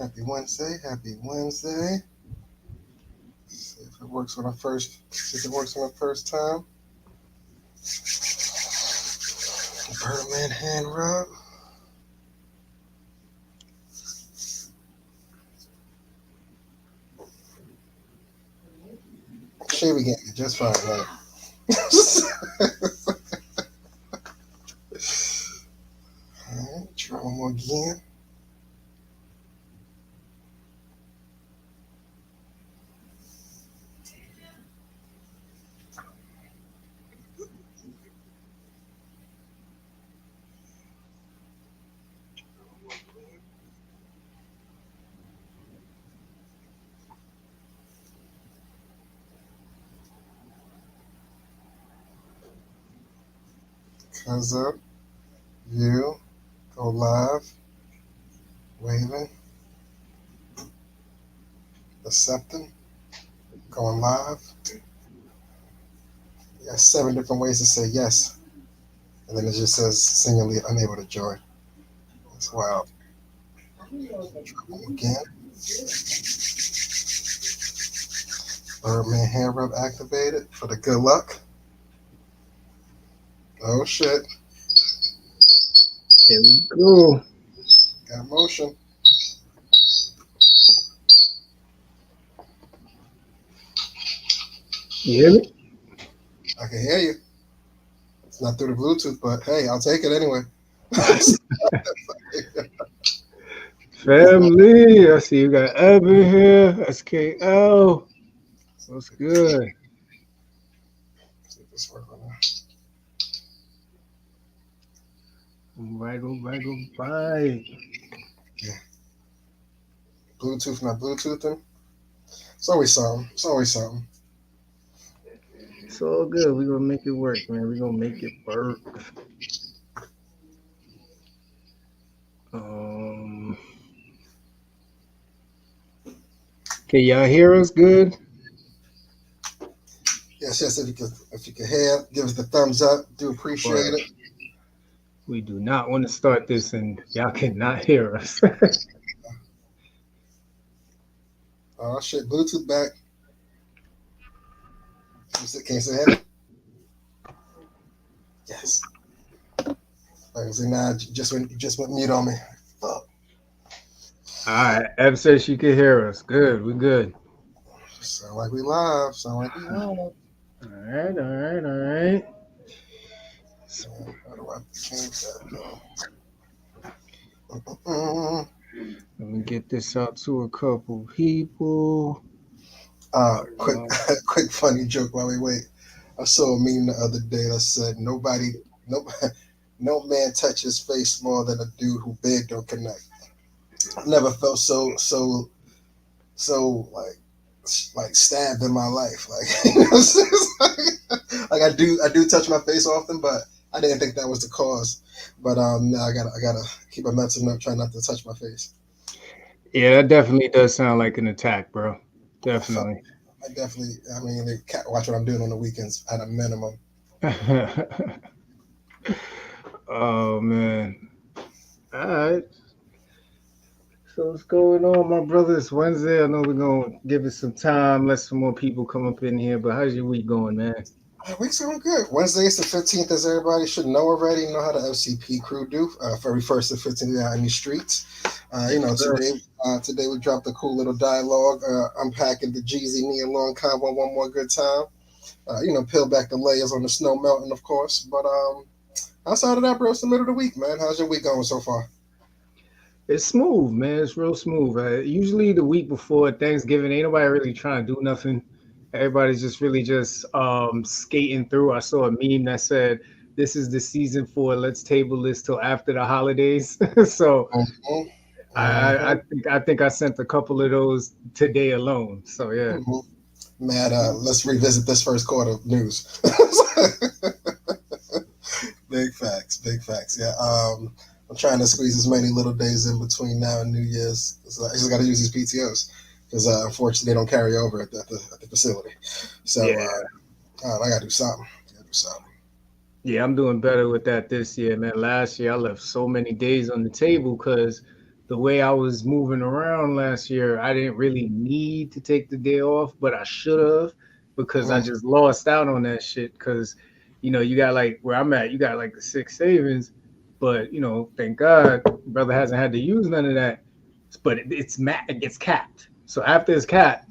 Happy Wednesday. Happy Wednesday. See if it works on the first. See if it works on the first time. Birdman hand rub. Sure, we get it just fine, right? All right, try one more again. Cause up, view, go live, waving, accepting, going live. You got 7 different ways to say yes, and then it just says singularly unable to join. It's wild. Again, Birdman hand rub activated for the good luck. Oh shit, Here we go. got motion. You hear me? I can hear you. It's not through the Bluetooth, but hey, I'll take it anyway. Family. I see you got Evan here. SKL. What's good? See if this works on there. All right. Yeah. Bluetooth, not Bluetoothing. It's always something. It's always something. It's all good. We're gonna make it work, man. We're gonna make it work. Um Can y'all hear us good? Yes, yes. If you could hear, give us the thumbs up. Do appreciate But it. we do not want to start this and y'all cannot hear us. Oh shit, Bluetooth back. Can you say hey? Yes. Like I say, nah, just went mute on me. Fuck. Alright. Ev says she can hear us. Good, we good. Sound like we live. Sound like we live. All right. How do I change that? Mm. Let me get this out to a couple people. Quick, quick funny joke while we wait. I saw a meme the other day that said no, no man touches face more than a dude who bed don't connect. I never felt so like stabbed in my life. Like, like I do touch my face often, but I didn't think that was the cause. But now I gotta keep a mental note, try not to touch my face. Yeah, that definitely does sound like an attack, bro. I felt Definitely. I definitely. I mean, they can't watch what I'm doing on the weekends at a minimum. Oh man. All right. So what's going on, my brother? It's Wednesday. I know we're gonna give it some time, let some more people come up in here. But how's your week going, man? Week's going good. Wednesday is the 15th, as everybody should know already. You know how the FCP crew do. February 1st to 15th out in these streets. Yes, sir. Today we dropped a cool little dialogue, unpacking the Jeezy Me and Long combo one more good time. Peel back the layers on the snow melting, of course. But outside of that, bro, it's the middle of the week, man. How's your week going so far? It's smooth, man. It's real smooth. Usually the week before Thanksgiving, ain't nobody really trying to do nothing. Everybody's just really just skating through. I saw a meme that said, "This is the season for let's table this till after the holidays." So Mm-hmm. I think I sent a couple of those today alone. So yeah. Mm-hmm. Matt, let's revisit this first quarter news. Big facts, big facts. Yeah, I'm trying to squeeze as many little days in between now and New Year's. So I just got to use these PTOs because unfortunately they don't carry over at the facility. So Yeah. I got to do something. Got to do something. Yeah, I'm doing better with that this year, man. Last year I left so many days on the table because the way I was moving around last year, I didn't really need to take the day off, but I should have because I Mm, just lost out on that shit. Because, you got like where I'm at, you got like the six savings, but thank God, brother hasn't had to use none of that. But it gets capped. So after it's capped,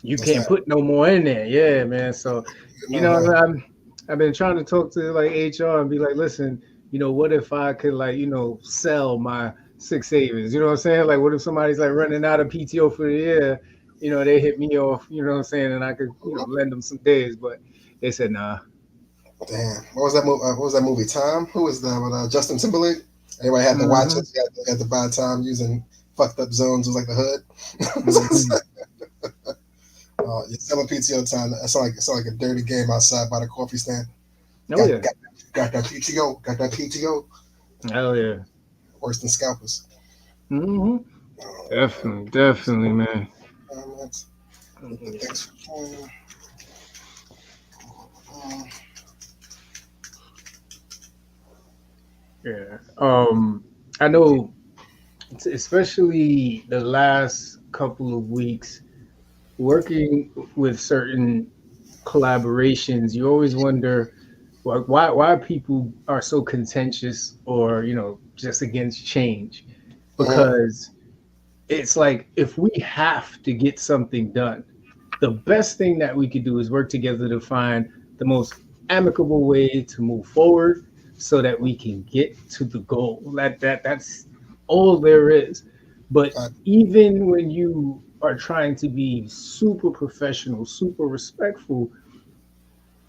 you that's can't that. put no more in there. Yeah, man. So, You know, right. I've been trying to talk to like HR and be like, listen, what if I could like, sell my six savings? You know what I'm saying? Like, what if somebody's like running out of PTO for the year? They hit me off, you know what I'm saying? And I could, lend them some days, but they said, nah. Damn. What was that movie? What was that movie? Time? Who was that? With Justin Timberlake. Everybody had to watch it. Hmm. You had to buy time using fucked up zones. It was like the Hmm. hood. You're selling PTO time. It sound like a dirty game outside by the coffee stand. Oh, Got yeah. got got that PTO. Got that PTO. Hell yeah. Worse than scalpers. Hmm. Um, Definitely. Definitely, man. that's Yeah. thanks for playing. Um, Yeah. I know, especially the last couple of weeks, working with certain collaborations, you always wonder, like, why people are so contentious or just against change, mhm. because it's like if we have to get something done, the best thing that we could do is work together to find the most amicable way to move forward so that we can get to the goal. That's all there is. But I, even when you are trying to be super professional, super respectful,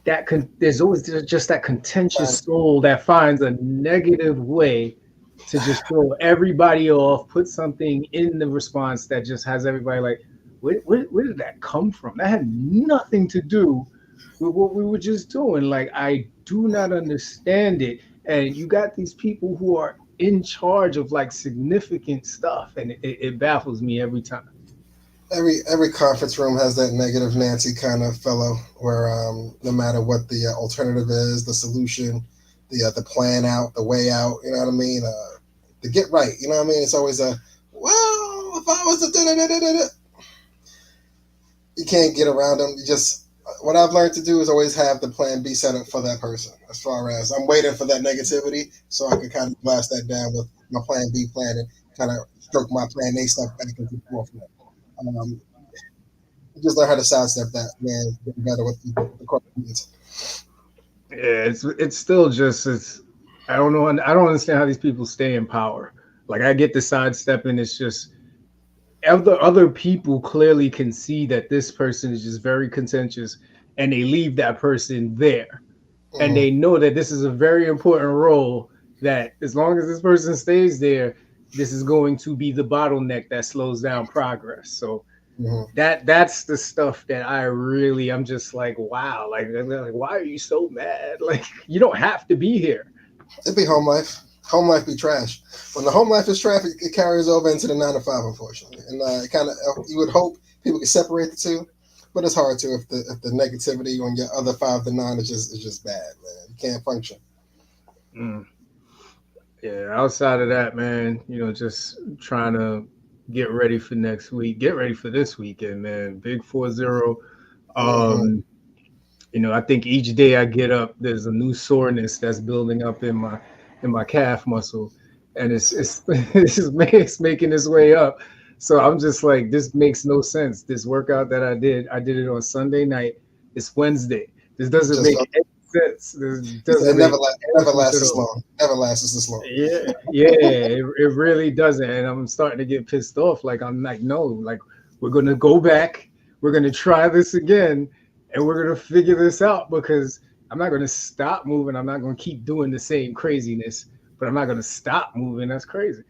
there's always just that I, contentious soul that finds a negative way to just throw everybody off, put something in the response that just has everybody like, where did that come from? That had nothing to do with what we were just doing. Like, I do not understand it. And you got these people who are in charge of like significant stuff, and it baffles me every time. every conference room has that negative Nancy kind of fellow where no matter what the alternative is, the solution, the plan out, the way out, you know what I mean? The get right, you know what I mean? It's always a well, if I was a da da da da da, you can't get around them. You just what I've learned to do is always have the plan B set up for that person. As far as I'm waiting for that negativity, so I can kind of blast that down with my plan B plan and kind of stroke my plan A stuff back and forth. Um, you just learn how to sidestep that, man. Get better with the questions. Yeah, it's still just it's I don't know, I don't understand how these people stay in power. Like, I get the sidestepping, it's just other people clearly can see that this person is just very contentious, and they leave that person there. And Mm-hmm, they know that this is a very important role, that as long as this person stays there, this is going to be the bottleneck that slows down progress. So mm-hmm. that's the stuff that I'm just like, wow, like why are you so mad? Like, you don't have to be here. It'd be home life. Home life be trash. When the home life is trash, it carries over into the 9 to 5, unfortunately. And it kind of you would hope people could separate the two, but it's hard to if the negativity on your other 5 to 9 is just bad, man. You can't function. Mm. Yeah, outside of that, man, just trying to get ready for next week, get ready for this weekend, man. Big 4-0. Mm-hmm. Um, I think each day I get up, there's a new soreness that's building up in my calf muscle, and it's it's making its way up. So I'm just like, this makes no sense. This workout that I did it on Sunday night. It's Wednesday. This doesn't Just make any sense. This it doesn't never make never any sense lasts at this all. long. Never lasts this long. Yeah, it really doesn't. And I'm starting to get pissed off. Like, I'm like, no, like, we're gonna go back, we're gonna try this again, and we're gonna figure this out, because I'm not gonna stop moving. I'm not gonna keep doing the same craziness, but I'm not gonna stop moving. That's crazy.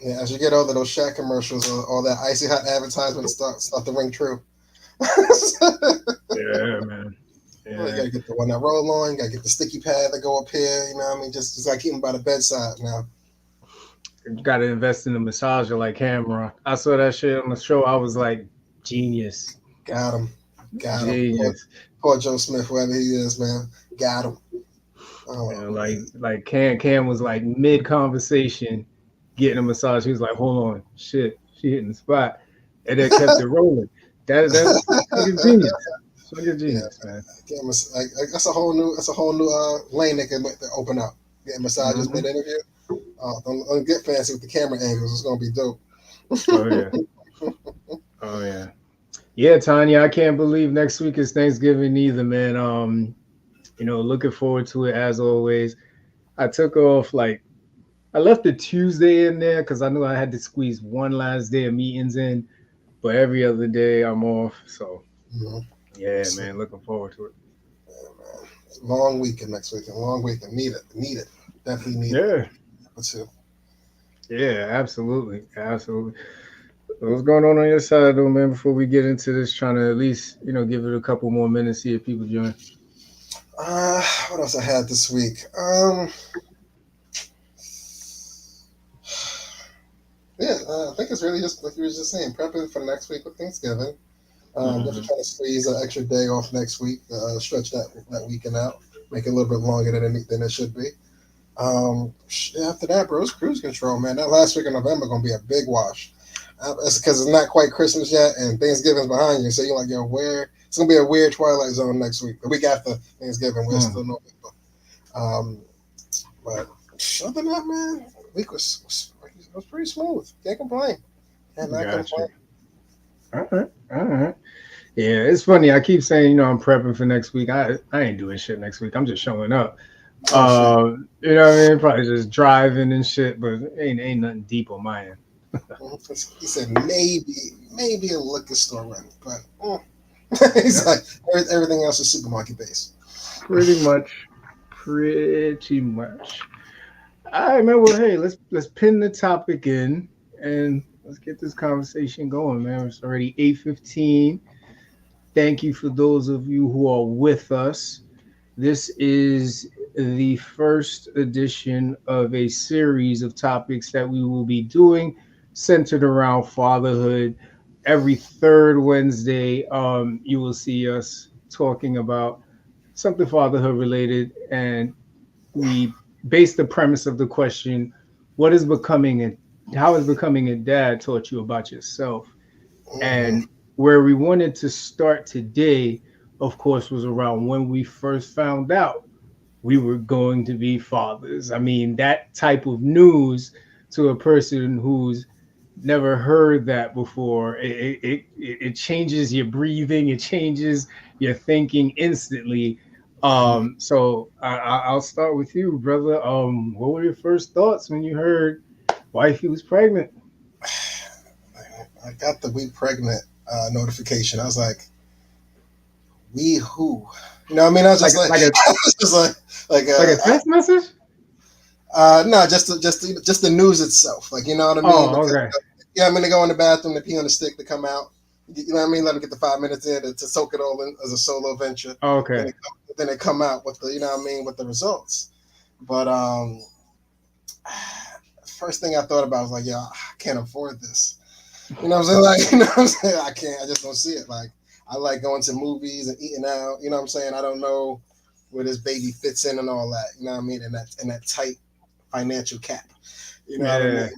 Yeah, as you get older, those Shaq commercials or all that icy hot advertisement start to ring true. Yeah, man. Well, you Yeah. gotta get the one that roll on. You gotta get the sticky pad that go up here. You know what I mean? Just gotta keep them by the bedside now. You gotta invest in a massager like Cameron. I saw that shit on the show. I was like, genius. Got him. Got him. Genius. Poor Joe Smith, whoever he is, man. Got him. Oh You know, man. like Cam was like mid conversation, getting a massage. He was like, hold on, shit, she hitting the spot, and then kept it rolling. That's nigga genius. It's nigga Yeah, genius, man. that's a whole new lane they open up. Getting massages Hmm. mid interview. Don't get fancy with the camera angles. It's gonna be dope. Oh yeah, oh yeah, yeah, Tanya. I can't believe next week is Thanksgiving either, man. Looking forward to it as always. I took off like I left the Tuesday in there because I knew I had to squeeze one last day of meetings in, but every other day I'm off. So Mhm. yeah, So, man, looking forward to it. yeah, man. Long weekend next weekend. Long weekend. Need it. Need it. Definitely need it. Yeah, But too. yeah, absolutely, absolutely. What's going on your side though, man? Before we get into this, trying to at least give it a couple more minutes, see if people join. What else I had this week? Yeah, I think it's really just like you were just saying, prepping for next week with Thanksgiving. Definitely Hmm. trying to squeeze an extra day off next week, stretch that weekend out, make it a little bit longer than it should be. After that, bro, it's cruise control, man. That last week of November gonna be a big wash. It's because it's not quite Christmas yet, and Thanksgiving's behind you. So you're like, yo, where? It's gonna be a weird twilight zone next week. The week after Thanksgiving, we're still November. Um, but other than that, man, the week was pretty smooth. Can't complain. Cannot Got complain. you. All right, all right. Yeah, it's funny. I keep saying, I'm prepping for next week. I ain't doing shit next week. I'm just showing up. Oh shit. You know what I mean? Probably just driving and shit, but ain't nothing deep on my end. He said maybe a liquor store run, but he's Yeah, like everything else is supermarket based. pretty much, pretty much. All right, man. Well, hey, let's pin the topic in and let's get this conversation going, man. It's already 8:15. Thank you for those of you who are with us. This is the first edition of a series of topics that we will be doing centered around fatherhood. Every third Wednesday, you will see us talking about something fatherhood related, and we base the premise of the question: what is becoming a how is becoming a dad taught you about yourself? Hmm. And where we wanted to start today, of course, was around when we first found out we were going to be fathers. I mean, that type of news to a person who's never heard that before, it changes your breathing, it changes your thinking instantly. So I'll start with you, brother. What were your first thoughts when you heard wifey was pregnant? I got the we pregnant notification. I was like, we who? You know what I mean? I was Like just like, like a I was just like like a text message? no, just the news itself. Like, you know what I mean? Oh, Because okay. yeah, I mean, they go in the bathroom, they pee on the stick, they come out. You know what I mean? Let them get the 5 minutes in to soak it all in as a solo venture. Then Okay. then they come out with the, you know what I mean, with the results. But first thing I thought about was like, yeah, I can't afford this. You know what I'm saying? Like, you know what I'm saying? I can't. I just don't see it. Like, I like going to movies and eating out. You know what I'm saying? I don't know where this baby fits in and all that. You know what I mean? In that tight financial cap. You know what I mean? Yeah.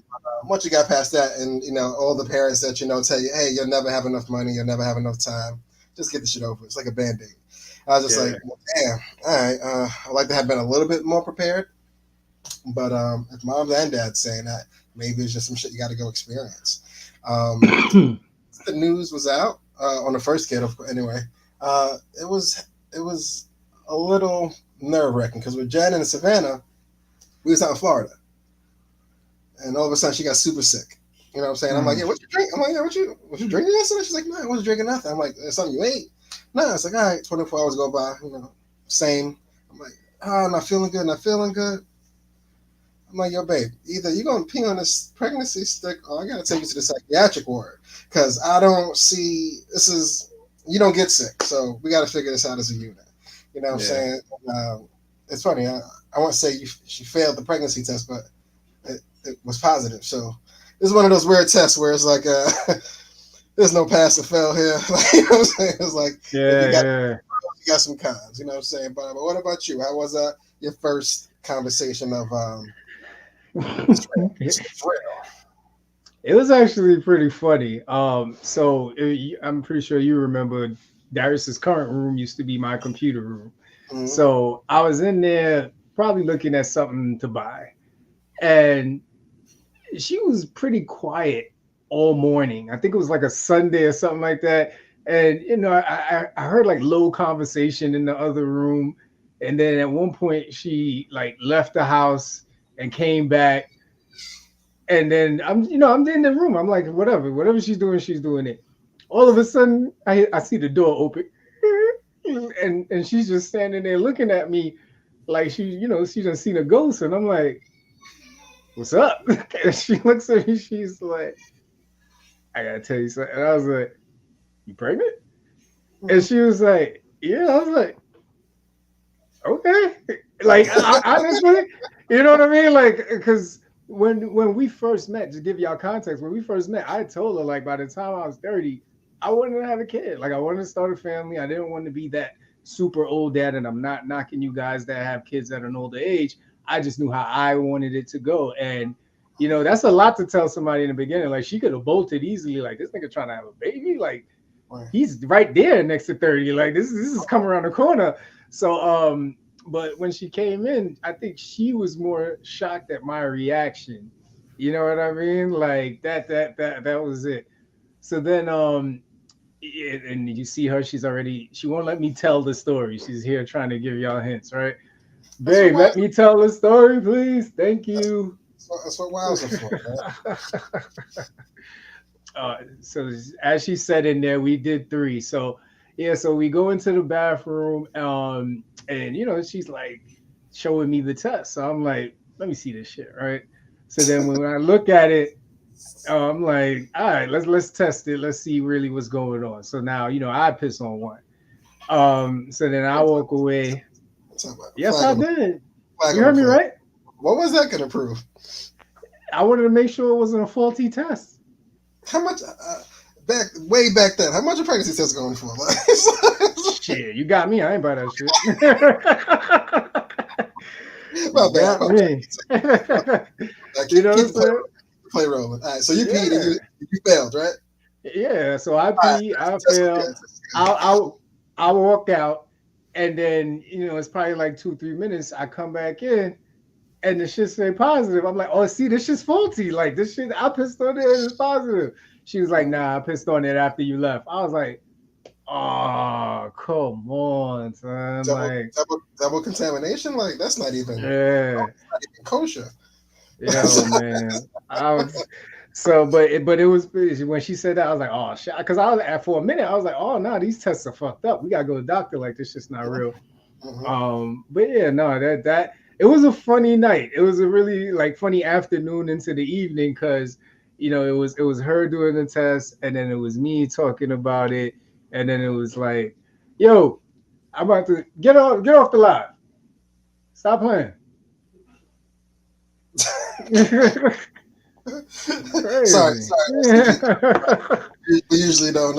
Once you got past that, and all the parents that tell you, hey, you'll never have enough money, you'll never have enough time. Just get the shit over. It's like a band aid. I was just like, Yeah. well, damn. All right. I'd like to have been a little bit more prepared. But if moms and dads saying that, maybe it's just some shit you got to go experience. Um, the news was out on the first kid, of course. Anyway, it was a little nerve wracking because with Jen and Savannah, we was out in Florida, and all of a sudden she got super sick. You know what I'm saying? I'm like, Mm. yeah, what you drink? I'm like, yeah, what you drinking yesterday? She's like, no, I wasn't drinking nothing. I'm like, there's something you ate? No, it's like, all right, 24 hours go by, same. I'm like, not feeling good, not feeling good. I'm like, yo, babe, either you're gonna pee on this pregnancy stick, or I gotta take you to the psychiatric ward because I don't see this is you don't get sick, so we got to figure this out as a unit. You know what I'm Yeah. saying? It's funny. I won't say she failed the pregnancy test, but it was positive. So this is one of those weird tests where it's like, there's no pass or fail here. Like, you know what I'm saying? It's like if Yeah. Yeah. you got some cons. You know what I'm saying? But what about you? How was your first conversation of It's real. It's real. It was actually pretty funny. I'm pretty sure you remember Darius's current room used to be my computer room. Mm-hmm. So I was in there probably looking at something to buy, and she was pretty quiet all morning. I think it was like a Sunday or something like that. And I heard like low conversation in the other room, and then at one point she like left the house and came back, and then I'm in the room. I'm like, whatever she's doing it. All of a sudden, I see the door open, and she's just standing there looking at me like she just seen a ghost, and I'm like, what's up? And she looks at me, she's like, I gotta tell you something. And I was like, you pregnant? And Mm-hmm. she was like, yeah. I was like, okay. Like, honestly, you know what I mean? Like, because when we first met, to give y'all context, when we first met, I told her like by the time I was 30, I wanted to have a kid. Like, I wanted to start a family. I didn't want to be that super old dad, and I'm not knocking you guys that have kids at an older age. I just knew how I wanted it to go. And that's a lot to tell somebody in the beginning. Like, she could have bolted easily, like, this nigga trying to have a baby. Like, Right. he's right there next to 30. Like, this is coming around the corner. So but when she came in, I think she was more shocked at my reaction. You know what I mean? Like that was it. So then and you see her, she won't let me tell the story. She's here trying to give y'all hints, right? That's what Babe, wives. let me tell the story, please. Thank you. That's what wives are for, man. So as she said in there, we did three. So yeah, so we go into the bathroom, and she's like showing me the test. So I'm like, let me see this shit, right? So then when I look at it, I'm like, all right, let's test it. Let's see really what's going on. So now, I piss on one. So then I walk away. Talking about Yes, I flag did. flag You on the heard me play. right? What was that gonna prove? I wanted to make sure it wasn't a faulty test. How much back way back then? How much a pregnancy test going for? Like, Shit, you got me. I ain't buy that shit. my You bad. got My bad. me. You know what Keep I'm the saying? play rolling. All right. So you peed and Yeah. you failed, right? Yeah. So I All right. pee, I Test was fail, good. Test was good. I I walk out, and then it's probably like 2 3 minutes. I come back in, and the shit say positive. I'm like, oh, see, this shit's faulty. Like this shit, I pissed on it and it's positive. She was like, nah, I pissed on it after you left. I was like, oh, come on, son. Like, Double contamination. Like that's yeah. not even kosher. Yo, man. I was but it was when she said that, I was like, oh shit. Because I was for a minute, I was like, oh no, these tests are fucked up. We gotta go to the doctor. Like this shit's not real. Mhm. But yeah, no, that it was a funny night. It was a really like funny afternoon into the evening because it was her doing the test, and then it was me talking about it, and then it was like, yo, I'm about to get off the live. Stop playing. Sorry, Crazy. sorry, STP. We usually don't.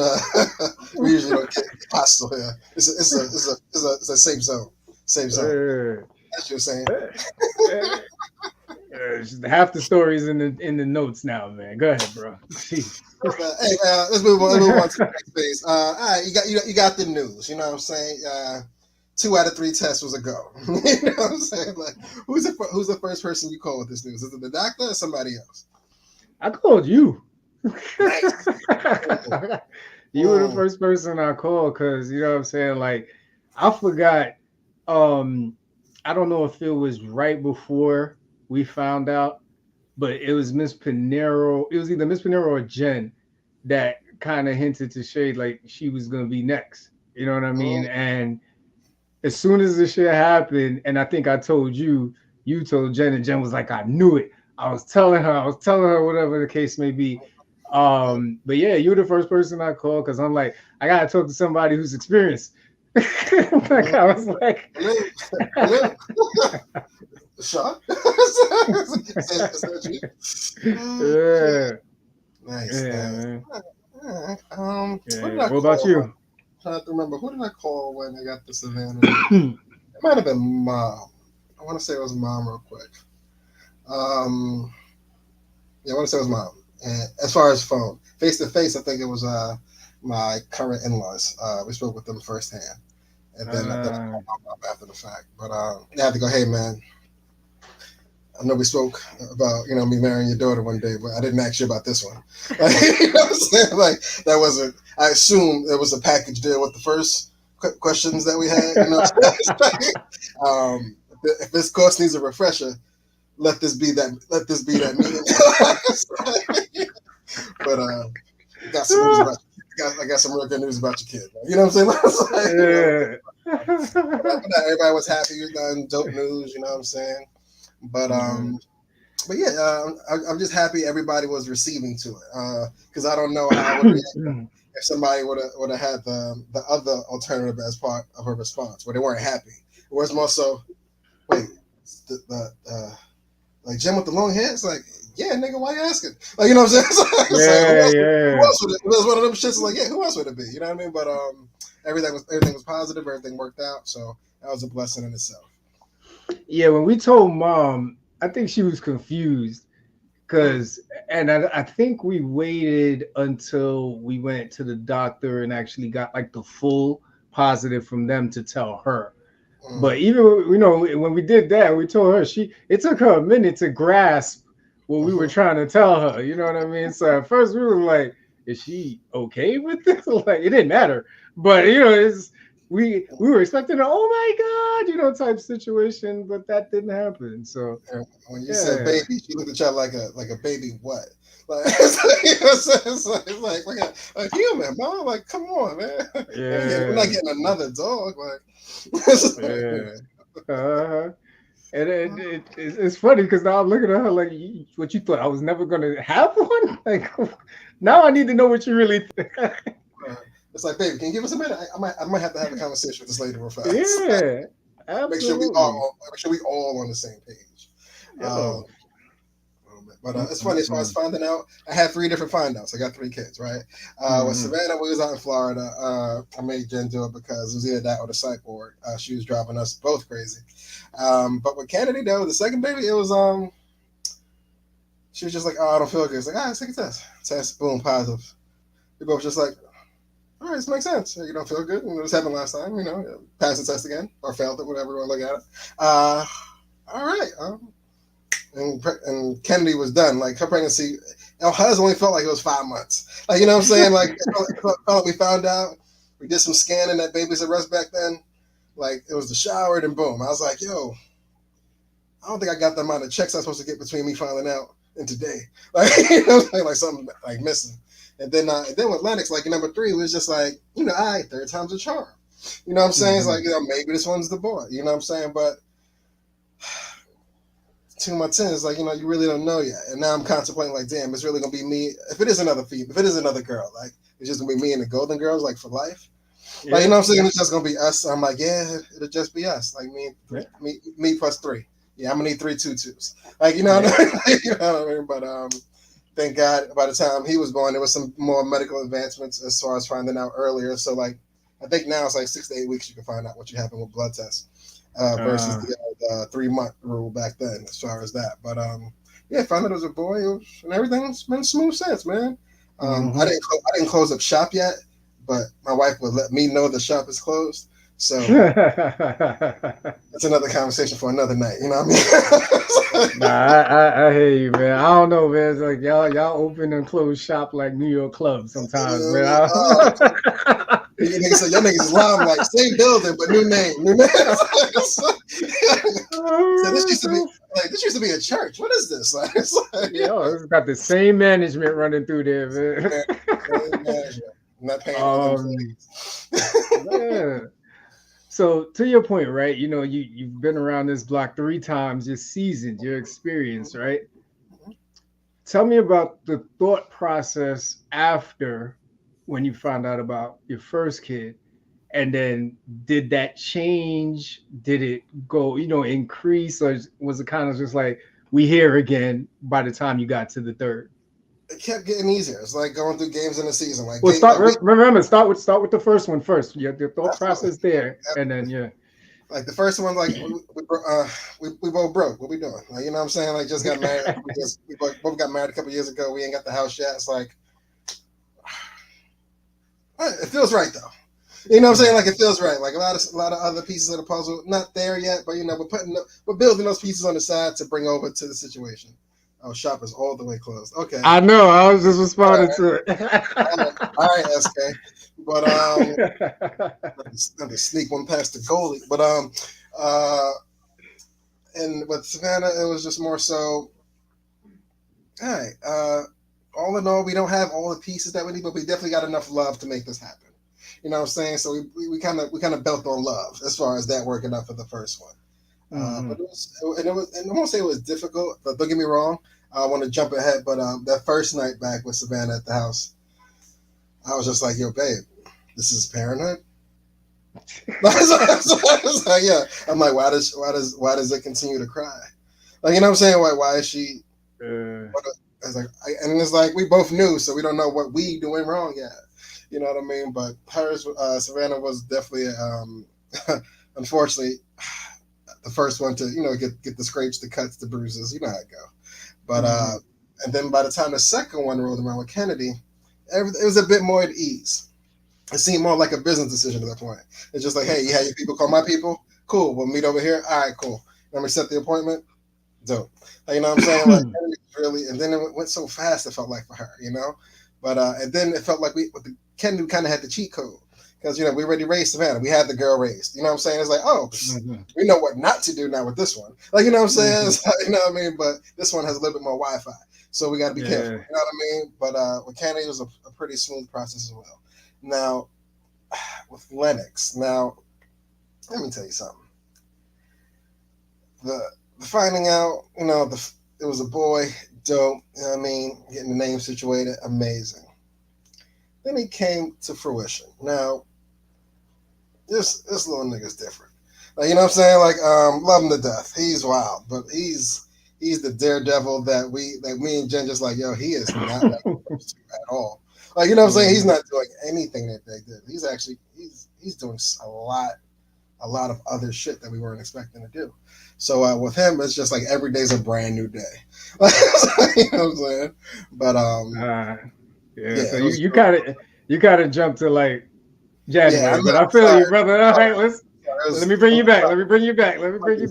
We usually don't get hostile here. It's a safe zone. Safe zone. That's what you're saying. Just half the stories in the notes now, man. Go ahead, bro. Jeez. Hey, let's move on. Let's move on to the next phase. All right, you got the news. You know what I'm saying? 2 out of 3 tests was a go. You know what I'm saying? Like, who's the first person you call with this news? Is it the doctor or somebody else? I called you. Nice. You were the Mm, first person I called because you know what I'm saying. Like, I forgot. Um, I don't know if it was right before we found out, but it was Miss Pinero. It was either Miss Pinero or Jen that kind of hinted to Shade like she was gonna be next. You know what I mean? mm, And as soon as this shit happened, and I think I told you, you told Jen, and Jen was like, I knew it. I was telling her, whatever the case may be. mm. But yeah, you were the first person I called because I'm like, I gotta talk to somebody who's experienced. Like I was like, Hello, hello. Sean? Is that you? Okay. yeah, Nice, yeah, nice. man. Alright, who did Yeah. I What about call when? you? Trying to remember who did I call when I got the Savannah news? It might have been mom. I want to say it was mom real quick. Um, yeah, I want to say it was mom. And as far as phone, face to face, I think it was my current in-laws. We spoke with them firsthand, and then I Uh, called my mom after the fact. But I had to go. Hey, man, I know we spoke about me marrying your daughter one day, but I didn't ask you about this one. Like, you know what I'm saying? Like that wasn't. I assume it was a package deal with the first questions that we had. You know, what I'm saying? If this course needs a refresher, let this be that. Let this be that meeting. But got some news about. I got some real good news about your kid. You know what I'm saying? Like, yeah. but everybody was happy. You done dope news. You know what I'm saying? But um, but yeah, I'm just happy everybody was receiving to it because I don't know how I would react if somebody would have had the other alternative as part of her response where they weren't happy. It was more so, wait, the like Jim with the long hair. It's like, yeah, nigga, why you asking? Like, you know what I'm saying? It's like Yeah, who yeah. else would it? It was one of them shits. Like, yeah, who else would it be? You know what I mean? But everything was positive. Everything worked out. So that was a blessing in itself. Yeah, when we told mom, I think she was confused Mm, because, and I think we waited until we went to the doctor and actually got like the full positive from them to tell her. But mm, even when we did that, we told her it took her a minute to grasp what we were mhm. trying to tell her. You know what I mean? So at first we were like, "Is she okay with this?" Like it didn't matter, but it's we were expecting a "Oh my God," type situation, but that didn't happen. So And when you said yeah, baby, she looked at y'all like a baby. What? Like, it's like, you know what I'm saying? It's like a human, mom. Like, come on, man. We're not yeah, getting another dog. Like, it's like, yeah. Uh-huh. And it's funny because now I'm looking at her like, what you thought I was never gonna have one? Like, now I need to know what you really think. uh, it's like, baby, can you give us a minute? I might have to have a conversation with this lady real fast. Yeah, make sure we absolutely. all make sure we all on the same page. Um, Yo. but it's funny as far as Mm-mm-mm. finding out. I had three different find outs. I got three kids, right? With Mm-mm. Savannah, we was out in Florida. I made Jen do it because it was either that or the psych ward. She was driving us both crazy. But with Kennedy though, the second baby, it was she was just like, oh, I don't feel good. It's like, let's take a test. Test, boom, positive. We both just like, all right, this makes sense. You don't feel good. This happened last time. Pass the test again or failed it, whatever you want to look at it. All right. And Kennedy was done. Like her pregnancy, hers only felt like it was 5 months. Like, you know what I'm saying? Like it felt like we found out. We did some scanning that baby's at rest back then. Like it was the shower, and boom. I was like, yo, I don't think I got the amount of checks I'm supposed to get between me finding out and today. Like, like something like missing. And then with Lennox, like number three was just like, all right, third time's a charm. You know what I'm saying? It's like, Mm-hmm. maybe this one's the boy. You know what I'm saying? But 2 months in, it's like, you really don't know yet. And now I'm contemplating, like, damn, it's really gonna be me. If it is another female, if it is another girl, like, it's just gonna be me and the Golden Girls, like, for life. Like, you Yeah, know what I'm saying? yeah, It's just gonna be us. I'm like, yeah, it'll just be us. Like yeah, me plus three. Yeah, I'm gonna need three tutus. Like, you know yeah. what I mean? You know what I mean? But thank God, by the time he was born, there was some more medical advancements as far as finding out earlier. So, like, I think now it's like 6 to 8 weeks you can find out what you happen with blood tests versus Uh, the 3 month rule back then, as far as that. But yeah, found out it was a boy, and everything's been smooth since, man. I mm-hmm. didn't close up shop yet, but my wife would let me know the shop is closed. So that's another conversation for another night. You know what Nah, I mean? I hear you, man. I don't know, man. It's like y'all open and close shop like New York clubs sometimes, man. Niggas say your niggas is lying, like same building but new name, new name. So this Oh, used to be like this used to be a church. What is this? Like, it's like, yo, it's got the same management running through there, man. same management. I'm not paying all the um, employees. man. So to your point, right? You've been around this block 3 times. You're seasoned. You're experienced, right? Tell me about the thought process after when you found out about your first kid. And then did that change? Did it go, increase, or was it kind of just like we here again by the time you got to the third? It kept getting easier. It's like going through games in the season. Like Well, game, like week, remember, start with the first one first. Your thought absolutely. process there, and then yeah. Like the first one, like we both broke. What we doing? Like, you know what I'm saying? Like just got married. We both got married a couple years ago. We ain't got the house yet. It's like it feels right though. You know what I'm saying? Like it feels right. Like a lot of other pieces of the puzzle not there yet, but we're building those pieces on the side to bring over to the situation. Oh, shop is all the way closed. Okay, I know. I was just all responding right, to all right, SK. But it. not to sneak one past the goalie. But uh, and with Savannah, it was just more so. All right. All in all, we don't have all the pieces that we need, but we definitely got enough love to make this happen. You know what I'm saying? So we kind of built on love as far as that working out for the first one. But and I won't say it was difficult, but don't get me wrong. I want to jump ahead, but that first night back with Savannah at the house, I was just like, "Yo, babe, this is parenthood." I was like, yeah. I'm like, why does it continue to cry? Like, you know what I'm saying? Why is she? What I was like, and it's like we both knew, so we don't know what we doing wrong yet. You know what I mean? But hers, Savannah was definitely, unfortunately, the first one to get the scrapes, the cuts, the bruises. You know how it go. But and then by the time the second one rolled around with Kennedy, it was a bit more at ease. It seemed more like a business decision at that point. It's just like, hey, you have your people call my people. Cool. We'll meet over here. All right, cool. Let me set the appointment. Dope. Like, you know what I'm saying? Like, really, and then it went so fast. It felt like for her, But and then it felt like Kennedy kind of had the cheat code because we already raised Savannah. We had the girl raised. You know what I'm saying? It's like, oh, we know what not to do now with this one. Like, you know what I'm saying? Like, you know what I mean? But this one has a little bit more Wi-Fi, so we got to be careful. You know what I mean? But with Kennedy, it was a pretty smooth process as well. Now, with Lennox, let me tell you something. The finding out, it was a boy, dope. You know what I mean? Getting the name situated, amazing. Then he came to fruition. Now, this little nigga's different. Like, you know what I'm saying? Like, love him to death. He's wild, but he's the daredevil that me and Jen just like, yo, he is not like those two at all. Like, you know what I'm saying? He's not doing anything that they did. He's actually he's doing a lot of other shit that we weren't expecting to do. So with him, it's just like every day's a brand new day. You know what I'm saying? But yeah. So you kind of jumped to like January, but I feel sorry. you, brother. All right, let me bring you back. Let me bring you back, man. Reel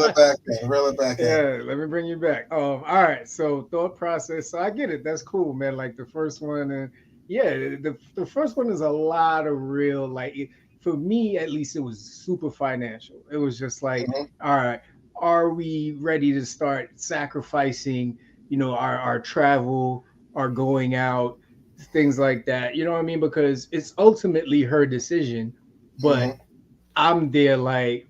it back in. Reel it back in. Yeah, let me bring you back. All right. So thought process. So I get it. That's cool, man. Like the first one, and yeah, the first one is a lot of real for me at least it was super financial. It was just like, all right, are we ready to start sacrificing, our travel, our going out, things like that. You know what I mean? Because it's ultimately her decision, but I'm there like,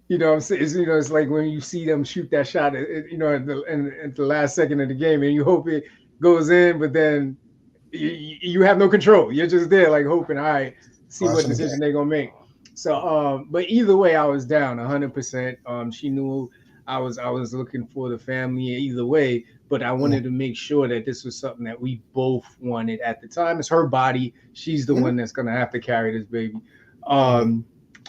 what I'm saying? It's like when you see them shoot that shot, at the last second of the game, and you hope it goes in, but then you have no control. You're just there like hoping, all right, see what decision they're gonna make. So, but either way, I was down 100%. She knew I was looking for the family either way, but I wanted to make sure that this was something that we both wanted at the time. It's her body; she's the one that's gonna have to carry this baby. And,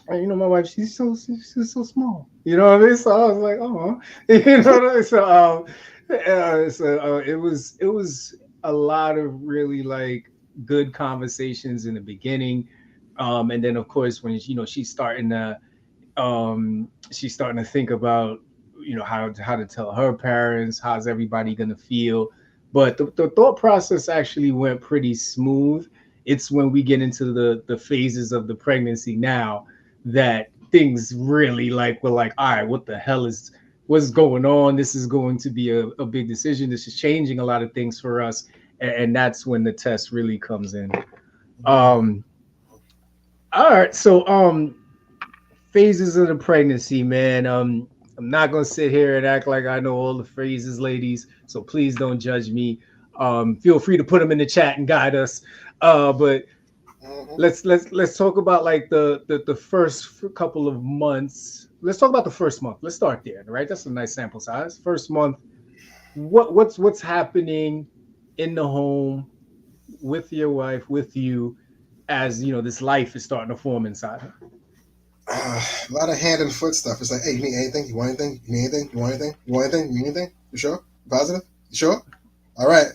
my wife, she's so small. You know what I mean? So I was like, oh, you know what I mean? So it was a lot of really like good conversations in the beginning, and then of course when she's starting to think about how to tell her parents, how's everybody gonna feel. But the thought process actually went pretty smooth. It's when we get into the phases of the pregnancy now that things really were like, all right, what the hell is what's going on? This is going to be a big decision. This is changing a lot of things for us, and that's when the test really comes in. All right, so phases of the pregnancy, man. I'm not gonna sit here and act like I know all the phases, ladies. So please don't judge me. Feel free to put them in the chat and guide us. But let's talk about like the first couple of months. Let's talk about the first month. Let's start there, right? That's a nice sample size. First month. What's happening in the home with your wife, with you, as this life is starting to form inside her? A lot of hand and foot stuff. It's like, hey, you need anything? You want anything? You need anything? You want anything? You want anything? You need anything? You sure? You positive? You sure? All right,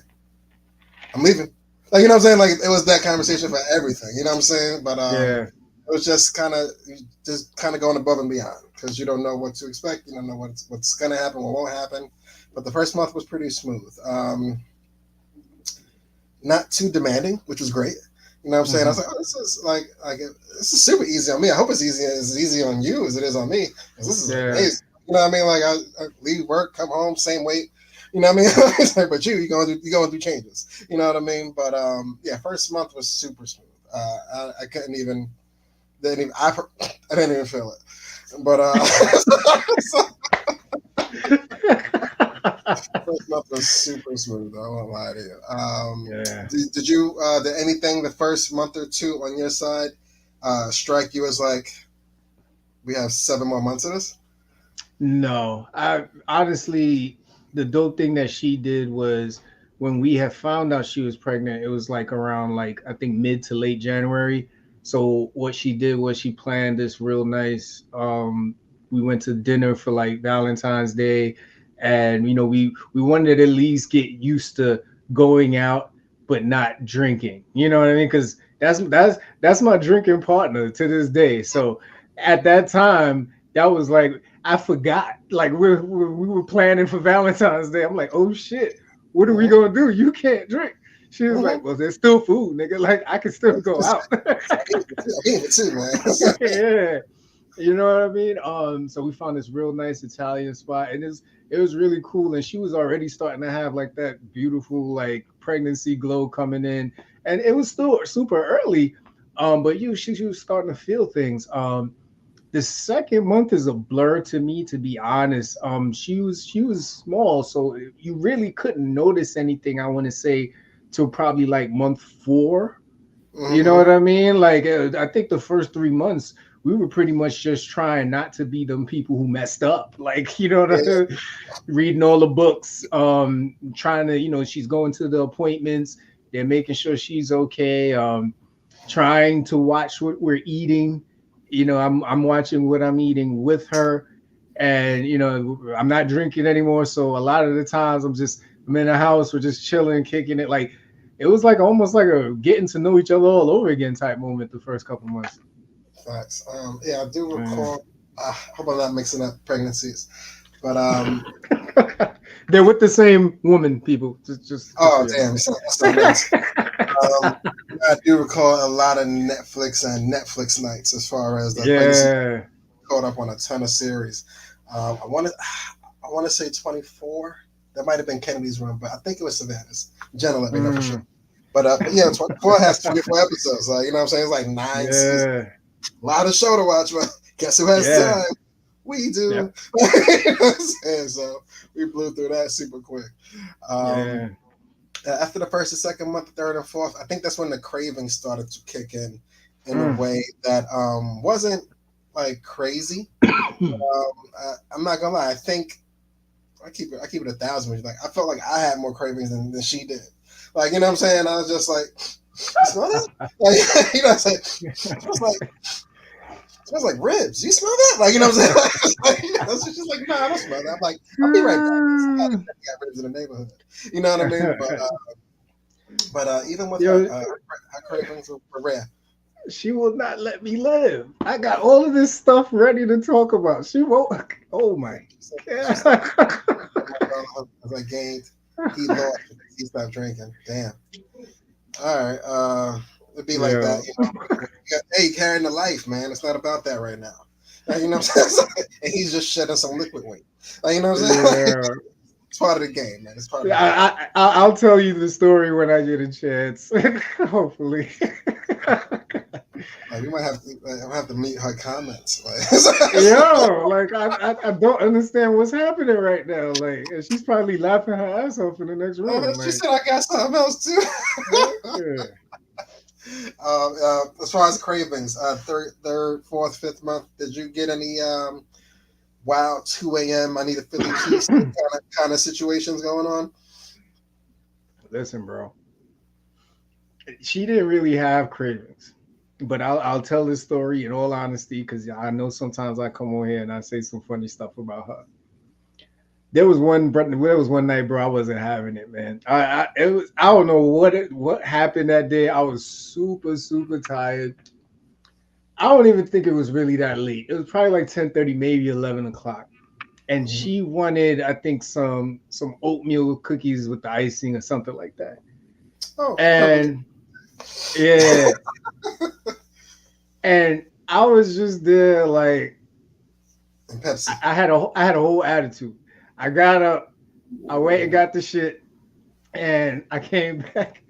I'm leaving. Like, you know what I'm saying? Like, it was that conversation for everything. You know what I'm saying? But Yeah. it was just kind of going above and beyond because you don't know what to expect. You don't know what's gonna happen, what won't happen. But the first month was pretty smooth. Not too demanding, which was great. You know what I'm saying? I was Hmm. like, oh, this is this is super easy on me. I hope it's easy on you as it is on me because this is Yeah. amazing. You know what I mean? Like I leave work, come home, same weight. You know what I mean? It's like, but you going through changes. You know what I mean? But yeah, first month was super smooth. I couldn't even didn't even I didn't even feel it. But first month was super smooth. I won't lie to you. Yeah. Did anything the first month or two on your side strike you as like we have 7 more months of this? No, I honestly, the dope thing that she did was when we had found out she was pregnant, it was like around like I think mid to late January. So what she did was she planned this real nice. We went to dinner for like Valentine's Day, and we wanted to at least get used to going out but not drinking. You know what I mean? Because that's my drinking partner to this day. So at that time, that was like I forgot. Like we were planning for Valentine's Day. I'm like, oh shit, what are we Mm-hmm. gonna do? You can't drink. She was Mm-hmm. like, well, there's still food, nigga. Like I can still go out. I'm eating it too, man. Yeah, you know what I mean. So we found this real nice Italian spot, and it was really cool. And she was already starting to have like that beautiful like pregnancy glow coming in, and it was still super early. But she was starting to feel things. The second month is a blur to me, to be honest. She was small, so you really couldn't notice anything, I want to say, till probably like month 4. You know Mm-hmm. what I mean? Like I think the first 3 months we were pretty much just trying not to be them people who messed up. Like, Yeah, reading all the books, trying to, she's going to the appointments, they're making sure she's okay, trying to watch what we're eating. I'm watching what I'm eating with her, and I'm not drinking anymore. So a lot of the times I'm in the house, we're just chilling, kicking it. Like it was like almost like a getting to know each other all over again type moment the first couple months. facts. Yeah, I do Yeah. recall. I hope I'm not mixing up pregnancies, but They're with the same woman, people. Just so oh you know. damn, you sound something else. Um, I do recall a lot of Netflix nights as far as the pregnancy. Yeah. Caught up on a ton of series. I want to say 24. That might have been Kennedy's Run, but I think it was Savannah's. Jenna let me know for sure. Mm. But yeah, 24 has 24 episodes. You know what I'm saying? It's like 9 seasons. Yeah. A lot of show to watch, but guess who has Yeah. time? We do. Yep. You know what I'm saying? So we blew through that super quick. Um, Yeah. After the first and second month, third and fourth, I think that's when the cravings started to kick in a Mm. way that wasn't like crazy. I'm not gonna lie. I think I keep it 1,000. Like I felt like I had more cravings than she did. Like you know what I'm saying? I was just like, you smell that? Like you know, it's like smells like ribs. You smell that? Like you know what I'm saying? Like, she's like, no, I don't smell that. I'm like, I'll be right back. Somebody Mm. got ribs in the neighborhood. You know what I mean? But even with Yo, her cravings were rare. she will not let me live. I got all of this stuff ready to talk about. She won't. Oh Yeah, my she said god. as I gained, he lost because he stopped drinking. Damn. All right. It'd be like Yeah. that, you know. Hey, carrying the life, man. It's not about that right now. You know what I'm saying? And he's just shedding some liquid weight. You know what I'm saying? Yeah. It's part of the game, man. It's part of the game. I'll tell you the story when I get a chance. Hopefully. Like we might have to, I'm have to meet her comments. Like, Yo, like I don't understand what's happening right now. Like, and she's probably laughing her ass off in the next room. she Like, said I got something else too. yeah. As far as cravings, third, fourth, fifth month, did you get any wow 2 a.m. I need a Philly cheesesteak kind of situations going on? Listen, bro. She didn't really have cravings. but I'll tell this story in all honesty because I know sometimes I come on here and I say some funny stuff about her. There was one night, bro. I wasn't having it, man. It was I don't know what happened that day. I was super tired. I don't even think it was really that late. It was probably like 10:30, maybe 11 o'clock. And Mhm. she wanted, I think, some oatmeal cookies with the icing or something like that. Oh, purple And yeah, and I was just there like and Pepsi. I had a whole attitude. I got up, I went and got the shit, and I came back.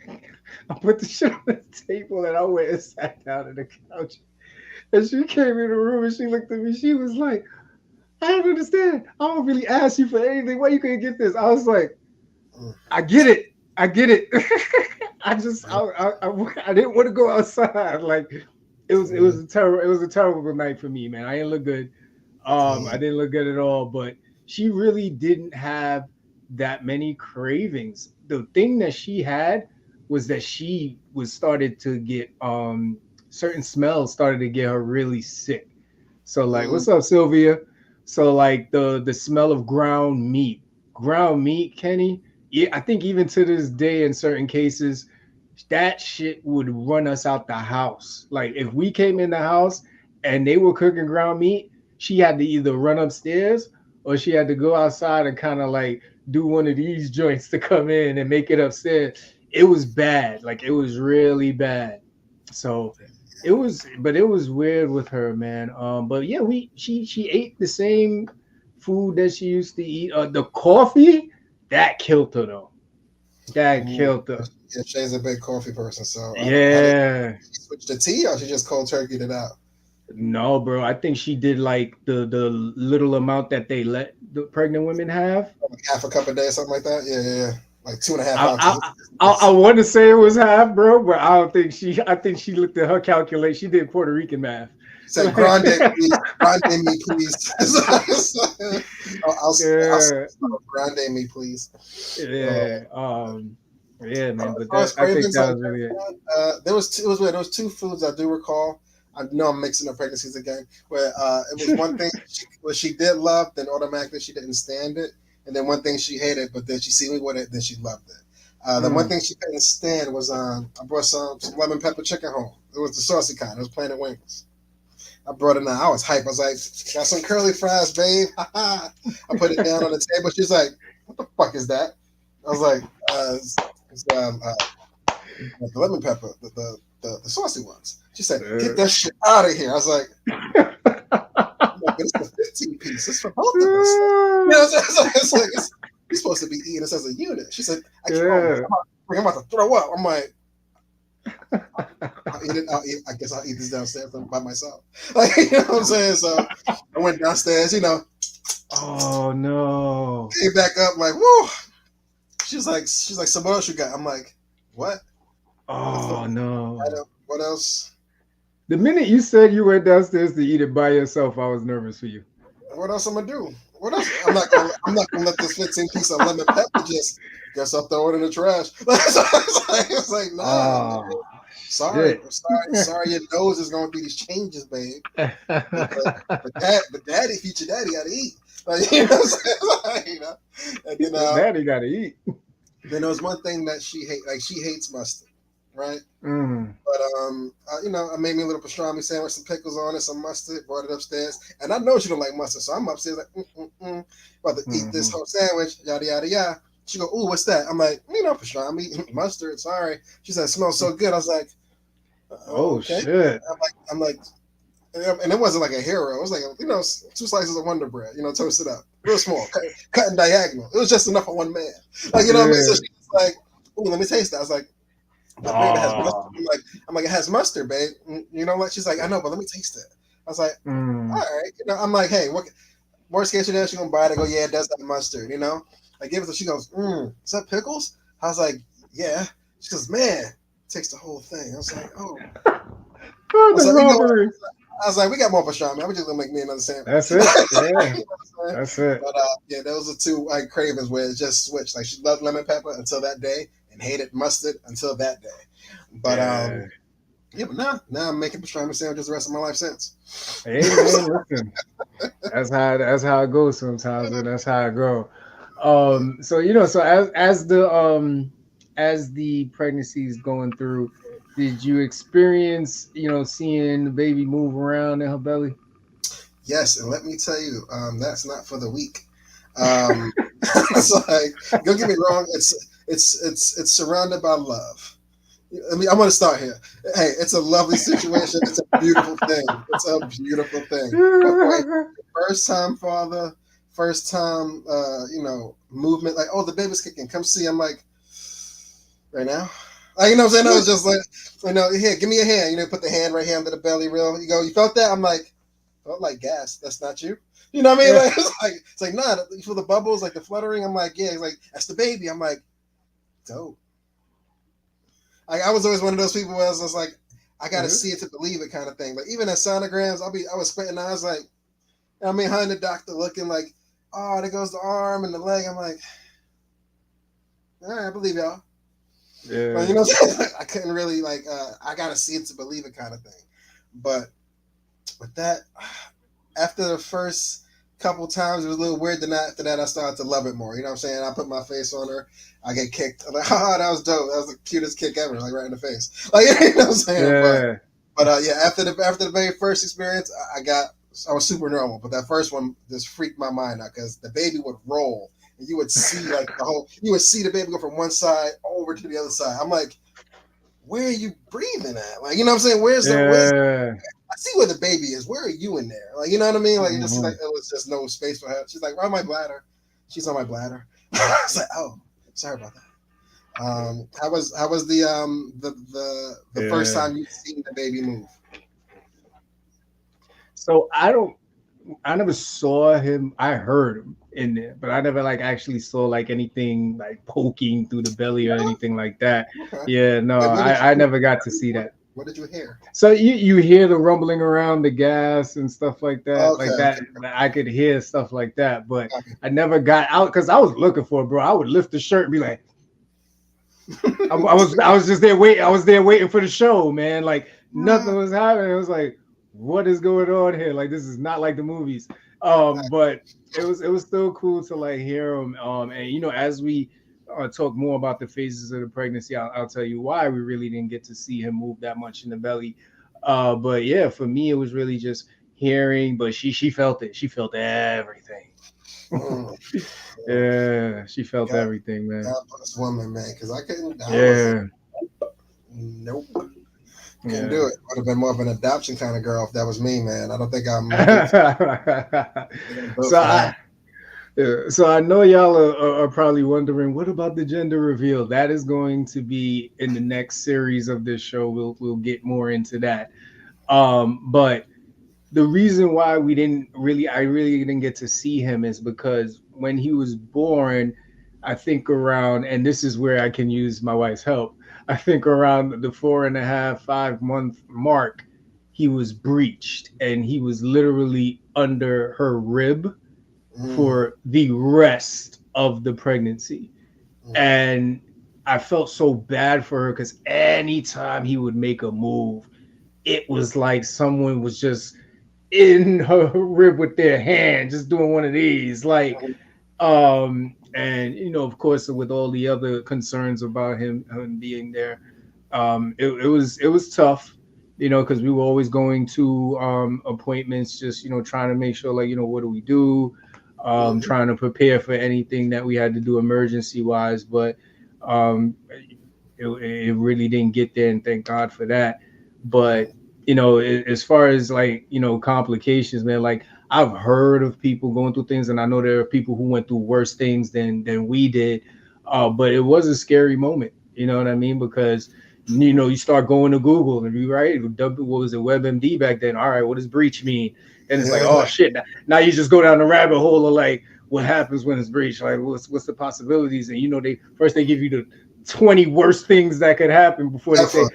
I put the shit on the table and I went and sat down on the couch. And she came in the room and she looked at me. She was like, I don't understand. I don't really ask you for anything. Why you couldn't get this? I was like, Mm. I get it. I get it. I didn't want to go outside. Like Mm. it was a terrible night for me, man. I didn't look good. I Mm. didn't look good at all. But she really didn't have that many cravings. The thing that she had was that she was started to get certain smells started to get her really sick. So like, Mm. what's up, Sylvia? So like the smell of ground meat, Kenny. Yeah, I think even to this day, in certain cases, that shit would run us out the house. Like if we came in the house and they were cooking ground meat, she had to either run upstairs or she had to go outside and kind of like do one of these joints to come in and make it upstairs. It was bad. Like it was really bad. So it was weird with her, man. But yeah, she ate the same food that she used to eat. The coffee that killed her though. That Mm. killed her. Yeah, Shay's a big coffee person, so I don't. How did Yeah. she switch to tea, or she just cold turkeyed it out? No, bro. I think she did like the little amount that they let the pregnant women have. Like half a cup a day, something like that. Yeah, yeah, yeah. Like 2.5 I ounces. I want to say it was half, bro, but I don't think she. I think she looked at her calculation. She did Puerto Rican math. She said, "Grande, please. Grande me, please." I'll Yeah, grande me, please. yeah, yeah, man. As But far as that I think cravings, that like was really it. there was two, it was weird. There was two foods I do recall. I know I'm mixing up pregnancies again. Where it was one thing what she did love, then automatically she didn't stand it, and then one thing she hated, but then she see me with it, then she loved it. The one Mm. thing she couldn't stand was I brought some lemon pepper chicken home. It was the saucy kind. It was Planet Wings. I brought it in. I was hyped. I was like, "Got some curly fries, babe." I put it down on the table. She's like, "What the fuck is that?" I was like, it's, the lemon pepper, the saucy ones." She said, "Get that shit out of here." I was like, "It's a 15 piece. It's for both of us." You know, you're supposed to be eating this as a unit. She said, "I can't. Oh, Yeah. I'm about to throw up." I'm like, I'll eat it. I guess I'll eat this downstairs by myself. Like, you know what I'm saying? So I went downstairs. Oh no. Came back up like, whoa. She's like, "So what else you got?" I'm like, "What? Nothing. Oh I no. don't. What else? The minute you said you went downstairs to eat it by yourself, I was nervous for you. What else I'm gonna do? What else? I'm not gonna let this 15 piece of lemon pepper just. Guess I'll throw it in the trash. It's like, nah, man. Oh Sorry, shit. sorry. Your nose is going through these changes, babe. But daddy, future daddy, got to eat. Like, you know what I'm saying? Like, And He then, said, "Daddy gotta eat." there was one thing that she hate. Like, she hates mustard, right? Mm. But I made me a little pastrami sandwich, some pickles on it, some mustard, brought it upstairs, and I know she don't like mustard, so I'm upstairs like, about to eat this Hmm. whole sandwich, yada yada yada. She go, "Ooh, what's that?" I'm like, pastrami, mustard. Sorry. She said, "It smells so good." I was like, Oh okay. shit. I'm like, and it wasn't like a hero. It was like two slices of Wonder Bread, toasted up, real small, cut in diagonal. It was just enough for one man. Like, you know what I mean? So Yeah. she was like, "Ooh, let me taste that." I was like, "But babe, it has mustard." Oh. I'm like, "It has mustard, babe." You know what? She's like, "I know, but let me taste it." I was like, "All Mm. right." I'm like, "Hey, what? Worst case scenario, she's gonna buy it. I go, "Yeah, it does have mustard." I give it to. She goes, "Is that pickles?" I was like, "Yeah." She goes, "Man, takes the whole thing." I was like, "Oh." Oh, I was the like, robbery. I was like, "We got more pastrami. I'm just gonna make me another sandwich." That's You know it. what Yeah. I'm saying? That's it. But yeah, those are two like cravings where it just switched. Like she loved lemon pepper until that day and hated mustard until that day. But Yeah. Yeah, but now I'm making pastrami sandwiches the rest of my life since. Hey man, listen, that's how it goes sometimes, and that's how it go. So so as the pregnancy is going through, did you experience seeing the baby move around in her belly? Yes, and let me tell you, that's not for the weak. Um, it's like, don't get me wrong, it's surrounded by love. I mean, I'm going to start here. Hey, it's a lovely situation. It's a beautiful thing. It's a beautiful thing. But wait, first time father, first time, movement. Like, oh, the baby's kicking. Come see. I'm like, right now. Like, you know what I'm saying? I was just like, here, give me a hand. Put the hand right here under the belly. Real. You go. You felt that? I'm like, felt like gas. That's not you. You know what I mean? Yeah. Like, it's like, nah. You feel the bubbles, like the fluttering. I'm like, yeah. He's like, that's the baby. I'm like, dope. I was always one of those people where I was just like, I gotta see it to believe it kind of thing. Like even at sonograms, I was squinting eyes like, I mean, her and the doctor looking like, oh, there goes the arm and the leg. I'm like, all right, I believe y'all. But Yeah. you know, I couldn't really like, I gotta see it to believe it kind of thing. But with that, after the first couple times, it was a little weird. Then after that, I started to love it more. You know what I'm saying? I put my face on her. I get kicked. I'm like, oh, that was dope. That was the cutest kick ever. Like right in the face. Like you know what I'm saying? Yeah. But yeah, after the very first experience, I was super normal. But that first one just freaked my mind out because the baby would roll and you would see like you would see the baby go from one side over to the other side. I'm like, where are you breathing at? Like you know what I'm saying? Where's Yeah. I see where the baby is. Where are you in there? Like, you know what I mean? Like, Mhm. it was just no space for her. She's like, where's my bladder? She's on my bladder. I was like, oh, sorry about that. How was the first Yeah. time you seen the baby move? So I never saw him. I heard him in there, but I never like actually saw like anything like poking through the belly or No? anything like that. Okay. Yeah, no, Wait, I never got to see that. what did you hear? So you hear the rumbling around the gas and stuff like that, Okay, like that. okay, I could hear stuff like that, but okay. I never got out because I was looking for it, bro. I would lift the shirt and be like, I was just there waiting. I was there waiting for the show, man. Like nothing was happening. It was like, what is going on here? Like this is not like the movies. But it was still cool to like hear him. And as we talk more about the phases of the pregnancy, I'll tell you why we really didn't get to see him move that much in the belly. But yeah, for me, it was really just hearing. But she felt it. She felt everything. Mm, mm. Yeah, she felt God, everything, man. God bless woman, man, because I couldn't. I was like, Yeah, nope, couldn't do yeah. it. Would have been more of an adoption kind of girl if that was me, man. I don't think I'm built built so for that. I so I know y'all are probably wondering what about the gender reveal? That is going to be in the next series of this show. We'll get more into that. But the reason why I really didn't get to see him is because when he was born, I think around, and this is where I can use my wife's help. I think around the 4.5, 5 month mark, he was breached and he was literally under her rib Mm, for the rest of the pregnancy. mm, And I felt so bad for her because anytime he would make a move, it was like someone was just in her rib with their hand, just doing one of these. Like, and of course, with all the other concerns about him being there, it was tough, because we were always going to appointments, just trying to make sure, like, what do we do, mm, trying to prepare for anything that we had to do emergency wise, but um, it really didn't get there, and thank God for that. But as far as like complications, man, like I've heard of people going through things, and I know there are people who went through worse things than we did. But it was a scary moment. You know what I mean? Because you start going to Google and you right, what was it, WebMD back then? All right, what does breach mean? And it's like, yeah, oh shit! Now you just go down the rabbit hole of like, what happens when it's breached? Like, what's the possibilities? And they give you the 20 worst things that could happen before they ever, say,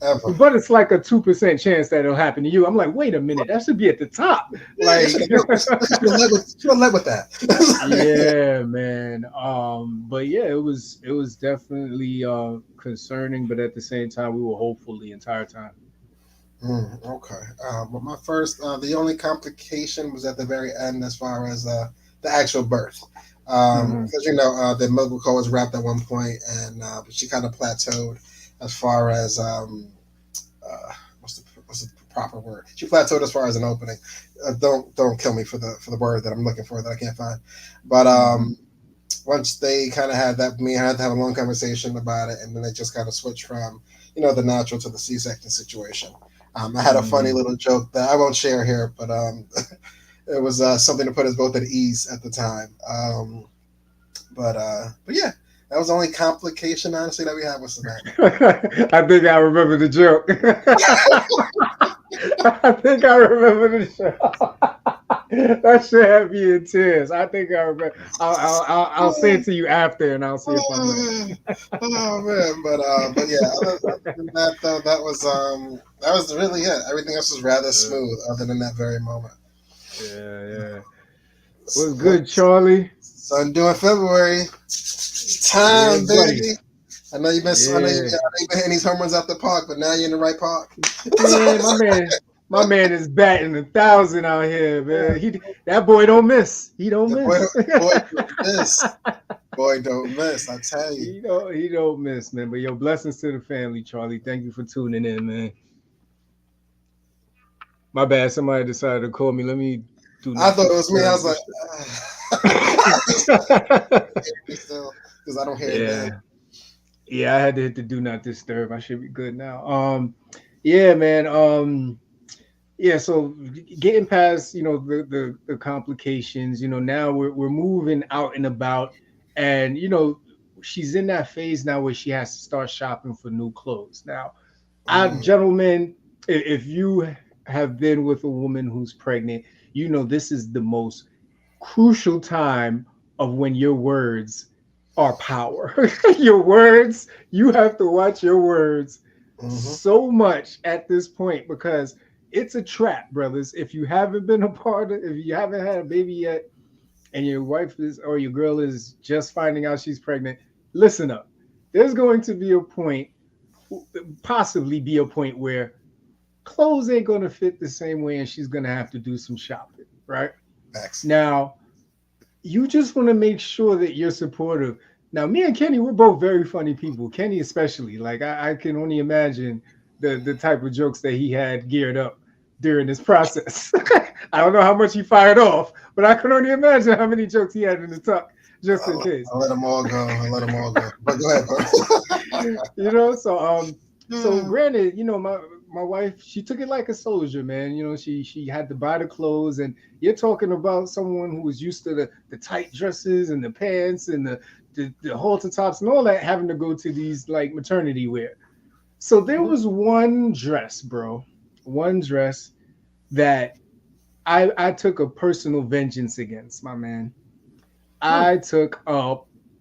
ever. but it's like a 2% chance that it'll happen to you. I'm like, wait a minute, that should be at the top. Yeah, they Like, should have led with that. yeah, man. But yeah, it was definitely concerning, but at the same time, we were hopeful the entire time. Okay. But my first, the only complication was at the very end as far as the actual birth. Hmm. Because, the umbilical cord was wrapped at one point, and she kind of plateaued as far as, what's the proper word? She plateaued as far as an opening. Don't kill me for the word that I'm looking for that I can't find. But Hmm. once they kind of had that, me, I had to have a long conversation about it, and then it just kind of switched from the natural to the C-section situation. I had a funny Hmm. little joke that I won't share here, but it was something to put us both at ease at the time. But yeah, that was the only complication, honestly, that we had with Savannah. I think I remember the joke. I think I remember the show. That shit had me in tears. I think I remember. I'll say it to you after, and I'll see if I'm right. Oh, oh man, but yeah, other than that though, that was really it. Everything else was rather Uh, smooth, other than that very moment. yeah, yeah. So, What's good, Charlie? doing February Yeah, time, buddy. baby. I know you've been, I know Yeah, you've been hitting these home runs out the park, but now you're in the right park. man. My man is batting 1,000 out here, man. That boy don't miss. He don't The boy, miss. boy don't miss. Boy don't miss. I tell you. He don't miss, man. But yo, blessings to the family, Charlie. Thank you for tuning in, man. My bad. Somebody decided to call me. Let me do I not thought it was me. I was disturb like, this. still, because I don't hear a damn. Yeah. Yeah, I had to hit the do not disturb. I should be good now. Yeah, man. Yeah, so getting past, the complications, now we're moving out and about, and she's in that phase now where she has to start shopping for new clothes. Now, Mm, gentlemen, if you have been with a woman who's pregnant, this is the most crucial time of when your words are power. Your words, you have to watch your words mm-hmm, so much at this point because it's a trap, brothers. If you haven't been a part of, if you haven't had a baby yet, and your wife is or your girl is just finding out she's pregnant, listen up. There's going to be a point, possibly be a point where clothes ain't going to fit the same way and she's going to have to do some shopping, right? facts. Now, you just want to make sure that you're supportive. Now, me and Kenny, we're both very funny people. Kenny, especially, like I can only imagine the type of jokes that he had geared up during this process. I don't know how much he fired off, but I can only imagine how many jokes he had in the tuck, just in case. I let them all go. I let them all go. But go ahead, bro. So granted, my wife, she took it like a soldier, man. She had to buy the clothes, and you're talking about someone who was used to the tight dresses and the pants and the halter tops and all that, having to go to these like maternity wear. So there was one dress, bro, one dress that I took a personal vengeance against, my man. I took a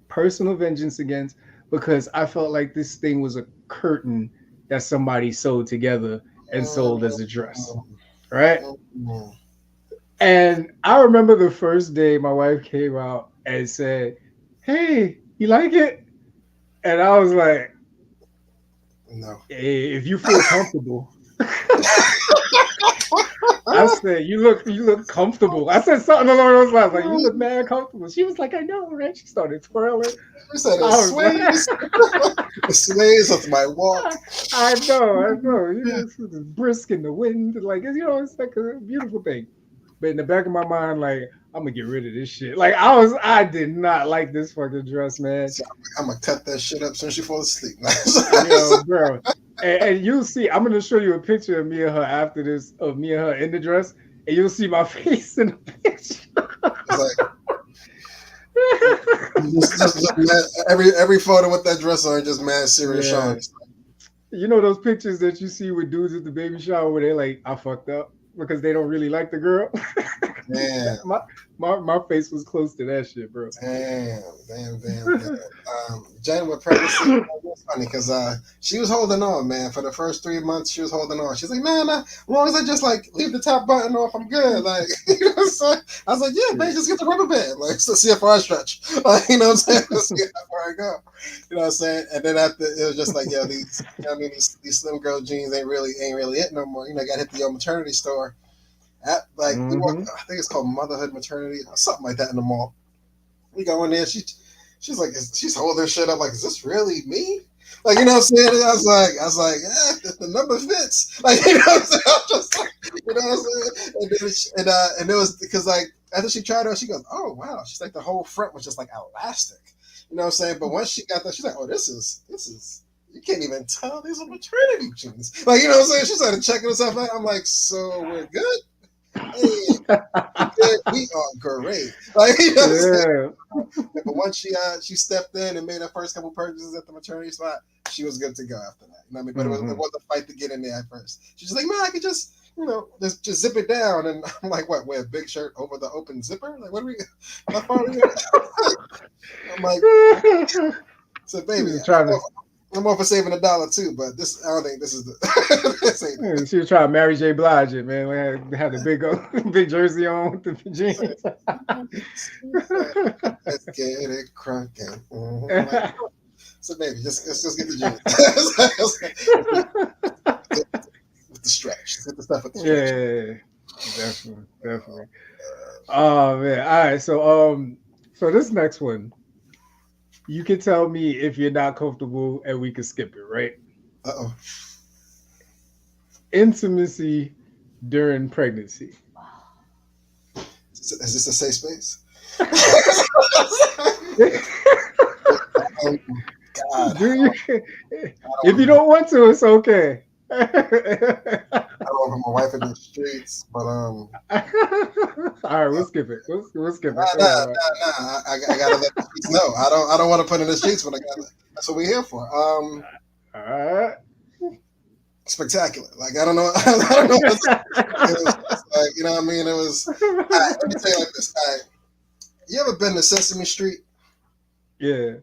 personal vengeance against because I felt like this thing was a curtain that somebody sewed together and sold as a dress, right? And I remember the first day my wife came out and said, "Hey, you like it?" And I was like, No. "Hey, if you feel comfortable." I said, "You look comfortable." I said something along those lines, like, "You look mad comfortable." She was like, "I know, right?" She started twirling. You said it I was like, sways. It sways with my walk. I know. It's brisk in the wind, like it's like a beautiful thing. But in the back of my mind, like I'm gonna get rid of this shit. Like I did not like this fucking dress, man. So I'm gonna cut that shit up as soon as she falls asleep. Yo, bro. And you'll see. I'm gonna show you a picture of me and her after this, of me and her in the dress, and you'll see my face in the picture. It's like every photo with that dress on, just mad serious Yeah. Sean. Those pictures that you see with dudes at the baby shower where they're like, I fucked up because they don't really like the girl. Damn. My face was close to that shit, bro. Damn. Jen with pregnancy, it was funny because she was holding on, man. For the first 3 months, she was holding on. She's like, man, as long as I just like leave the top button off, I'm good. Like, you know what I'm saying? I was like, yeah, man, just get the rubber band, like, so see how far I stretch. Like, you know what I'm saying? See how far I go. You know what I'm saying? And then after it was just like, yo, these, you know what I mean, these slim girl jeans ain't really it no more. You know, got to hit the old maternity store. At like we walked, Mm-hmm. I think it's called Motherhood Maternity, or something like that in the mall. We go in there. She's like, she's holding her shit up. Like, is this really me? Like, you know what I'm saying? And I was like, the number fits. Like, you know what I'm saying? I'm just like, you know what I'm saying? And it was because like after she tried it on, she goes, oh wow. She's like the whole front was just like elastic. You know what I'm saying? But once she got that, she's like, oh, this is. You can't even tell these are maternity jeans. Like, you know what I'm saying? She started checking herself out. I'm like, so we're good. Hey, we are great. Like, you know what I'm saying? But once she stepped in and made her first couple purchases at the maternity spot, she was good to go after that. You know what I mean? But it was a fight to get in there at first. She's like, man, I could just, just zip it down. And I'm like, what, wear a big shirt over the open zipper? Like, what are we, how far are we I'm like, so baby, I'm all for saving $1 too, but I don't think this is the. This ain't She was trying to marry J. Blige, it, man. We had the big jersey on with the jeans. Let's get it crunking. Mm-hmm. Like, so baby, let's just get the jeans. With the stretch. Get the stuff with the stretch. Yeah, definitely. Oh man. All right. So this next one, you can tell me if you're not comfortable and we can skip it, right? Uh-oh. Intimacy during pregnancy. Is this a safe space? Oh, God. If you don't want to, it's okay. I don't want my wife in the streets, but All right, we'll skip it. We'll skip it. Nah. I gotta let the streets know. I don't want to put in the streets, but that's what we're here for. All right. Spectacular. Like I don't know. It was like, you know what I mean? It was. Let me tell you like this. You ever been to Sesame Street? Yeah.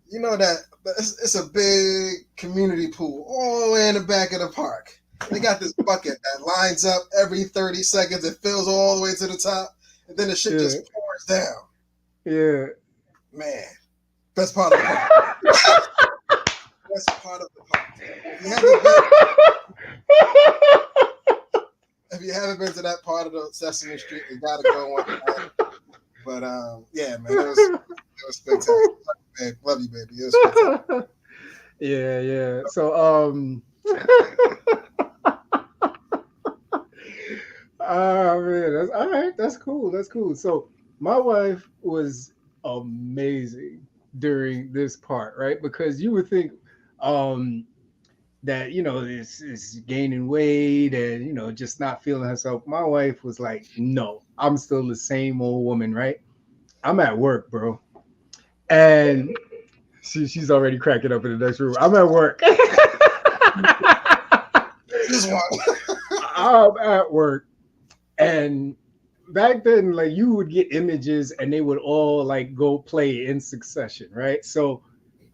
You know that it's a big community pool all the way in the back of the park. They got this bucket that lines up every 30 seconds. It fills all the way to the top, and then the shit just pours down. Yeah. Man, best part of the park. Best part of the park. If you haven't been to that part of the Sesame Street, you gotta go one time. But yeah, man, it was spectacular. Love you, baby. It was spectacular. Yeah. So oh man, that's all right. That's cool. So my wife was amazing during this part, right? Because you would think that is gaining weight and just not feeling herself. My wife was like, no, I'm still the same old woman, right? I'm at work, bro, and she's already cracking up in the next room. I'm at work. This one. I'm at work, and back then, like, you would get images, and they would all like go play in succession, right? So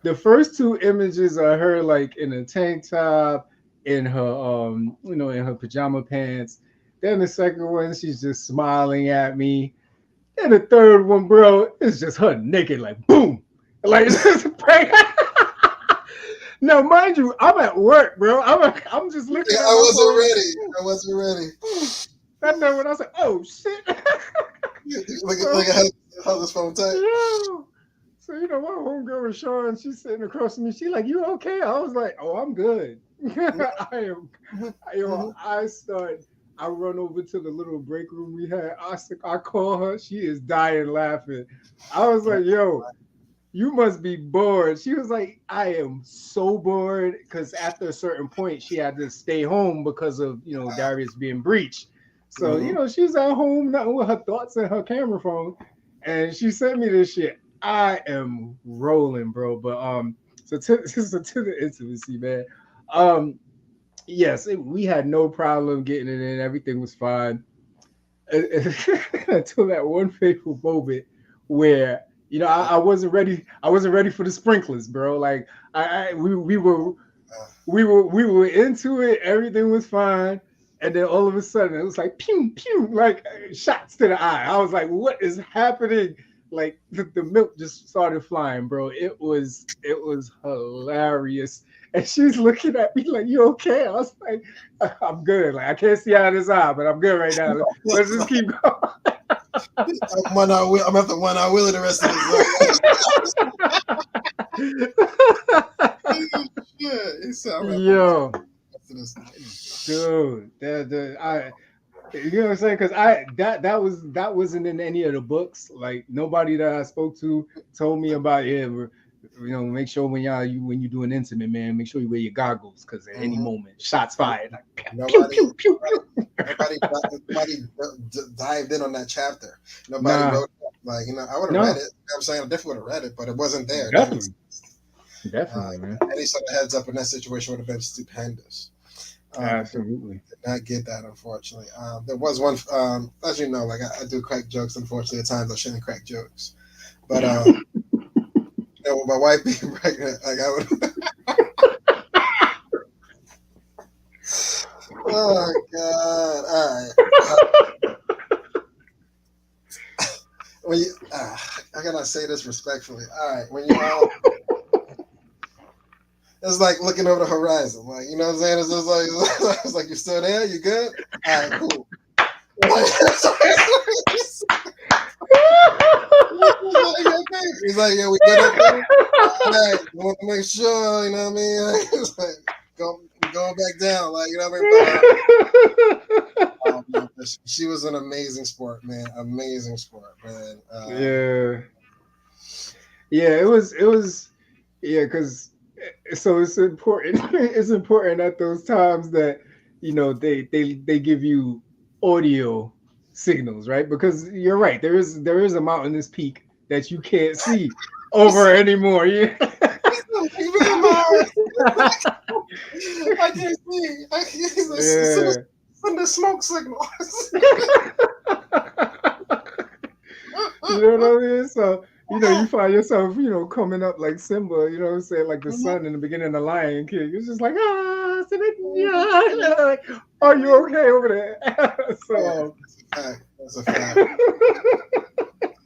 the first two images are her like in a tank top, in her in her pajama pants. Then the second one, she's just smiling at me. And the third one, bro, is just her naked, like boom, like it's a prank. Now, mind you, I'm at work, bro. I'm just looking. Yeah, I wasn't ready. That night when I was like, oh shit. Look at how this phone tight. Yeah. So my homegirl Rashawn, she's sitting across from me. She like, you okay? I was like, oh, I'm good. I run over to the little break room we had. I call her. She is dying laughing. I was like, yo, you must be bored. She was like, I am so bored, because after a certain point, she had to stay home because of, Darius being breached. So, she's at home now with her thoughts and her camera phone. And she sent me this shit. I am rolling, bro. But so to the intimacy, man. Yes, we had no problem getting it in. Everything was fine. until that one fateful moment where I wasn't ready. I wasn't ready for the sprinklers, bro. Like we were into it. Everything was fine, and then all of a sudden it was like pew pew, like shots to the eye. I was like, "What is happening?" Like the milk just started flying, bro. It was hilarious. And she's looking at me like, "You okay?" I was like, "I'm good. Like I can't see out of this eye, but I'm good right now. Let's just keep going." I'm at the 1 hour wheeler the rest of the yeah, he said I'm at the 1 hour Yo, dude, you know what I'm saying? Because that wasn't in any of the books. Like nobody that I spoke to told me about it. Make sure when you do an intimate, man, make sure you wear your goggles because at any moment, shots fired. Like pew Nobody, pew pew nobody, pew. nobody dived in on that chapter. Nobody Nah, wrote like I would have read no, it. I'm saying I definitely would have read it, but it wasn't there. It didn't definitely, exist. definitely, man, Any sort of heads up in that situation would have been stupendous. absolutely. Did not get that, unfortunately. There was one, as you know, like I do crack jokes. Unfortunately, at times I shouldn't crack jokes, but with my wife being pregnant, like I would. Oh God! All right. When you, I gotta say this respectfully. All right, when you it's like looking over the horizon. Like you know what I'm saying? It's just like it's like you're still there. You good? All right, cool. He's like, yeah, we good up there. All right, want to make sure, you know what I mean? Like, it's like going back down, like you know what I mean. But man, she was an amazing sport, man. Amazing sport, man. Yeah, yeah, it was, yeah, because so it's important. It's important at those times that they give you audio signals, right? Because you're right, there is a mountainous peak that you can't see over anymore. Yeah. I can't see. I can't Yeah. send the smoke signal. You know what I mean? So, you find yourself, coming up like Simba, you know what I'm saying? Like the sun in the beginning of the Lion King. It's just like, yeah. Like, are you okay over there? So, That's a fact.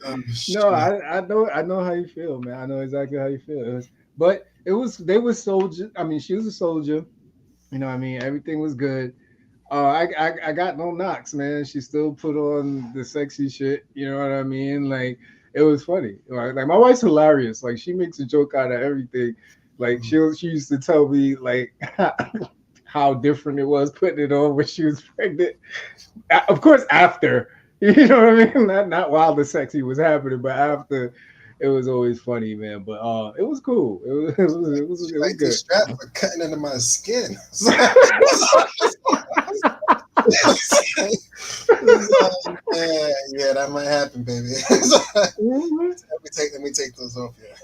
no, Shit. I know how you feel, man. I know exactly how you feel. They were soldiers. I mean, she was a soldier. You know what I mean? Everything was good. I got no knocks, man. She still put on the sexy shit. You know what I mean? Like it was funny. Like my wife's hilarious. Like she makes a joke out of everything. Like she used to tell me like how different it was putting it on when she was pregnant. Of course, after you know what I mean. Not while the sexy was happening, but after. It was always funny, man. But it was cool. She It was like this good. strap for cutting into my skin. Yeah, that might happen, baby. Let me take those off. Yeah.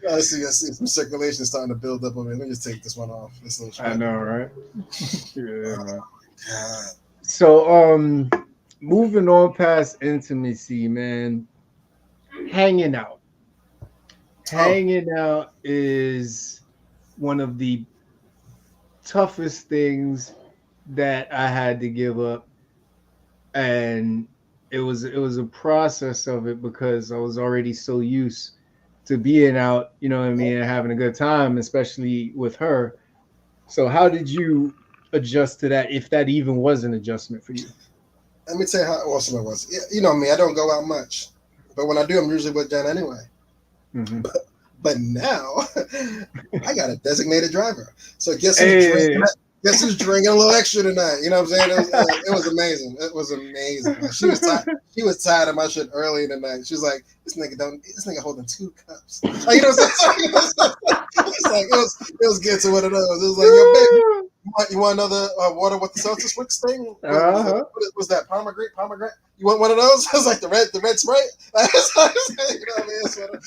I see some circulation starting to build up over here. Let me just take this one off. This little I strap. know, right? Yeah, Oh man. God. So, moving on past intimacy, man. Hanging out. Oh, Hanging out is one of the toughest things that I had to give up, and it was a process of it because I was already so used to being out, you know what I mean, and having a good time, especially with her. So, how did you adjust to that, if that even was an adjustment for you? let me tell you how awesome it was. You know me, I don't go out much, but when I do, I'm usually with Jen anyway. Mm-hmm. But now I got a designated driver. So Hey, guess who's drinking a little extra tonight? You know what I'm saying? It was amazing. It was amazing. Like she was tired. She was tired of my shit early in the night. She was like, This nigga holding 2 cups." Like you know what I'm saying? It's like it was getting to one of those. It was like, yo, baby, you want another water with the seltzer switch thing? uh-huh. What was that? Pomegranate? Pomegranate? You want one of those? It's like the red Sprite. You know what I mean? It's one of,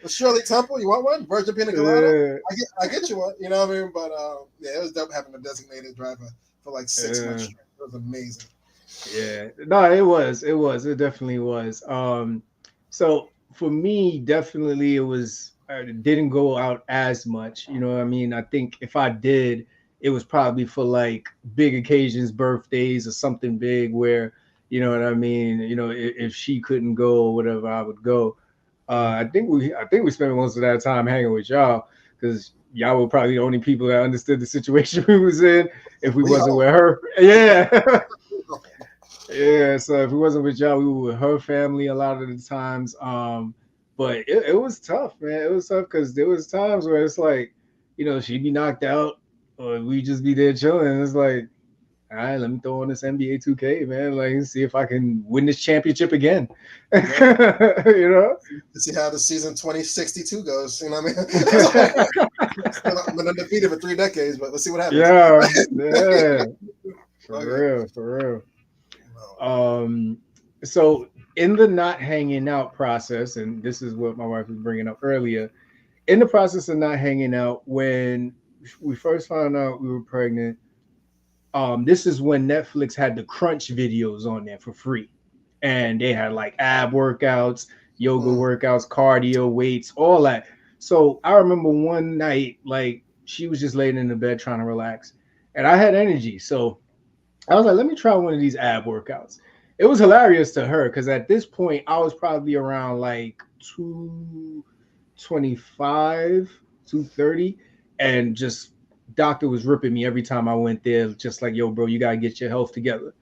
the Shirley Temple. You want one? Virgin Pina Colada? Yeah, I get you one. You know what I mean? But yeah, it was dope having a designated driver for like 6 months yeah. straight. was amazing. Yeah, no, it definitely was. So for me, definitely it was. I didn't go out as much. You know what I mean? I think if I did, it was probably for like big occasions, birthdays or something big where, you know what I mean. If she couldn't go or whatever, I would go. I think we spent most of that time hanging with y'all because y'all were probably the only people that understood the situation we was in. If we We wasn't home. with her, yeah. Yeah, so if it wasn't with y'all, we were with her family a lot of the times. But it was tough, man. It was tough because there was times where it's like, she'd be knocked out, or we just be there chilling. It's like, all right, let me throw on this NBA 2K, man. Like, see if I can win this championship again. Yeah. you know? To see how the season 2062 goes. You know what I mean? It's like, I've been undefeated for 3 decades, but let's see what happens. Yeah, yeah, Okay. for real. No. Um, so in the not hanging out process, and this is what my wife was bringing up earlier, in the process of not hanging out, when we first found out we were pregnant, this is when Netflix had the crunch videos on there for free, and they had like ab workouts, yoga Mm, workouts, cardio, weights, all that. So I remember one night, like she was just laying in the bed trying to relax, and I had energy, so I was like, let me try one of these ab workouts. It was hilarious to her because at this point I was probably around like 225, 230, and just doctor was ripping me every time I went there, just like, yo, bro, you gotta get your health together.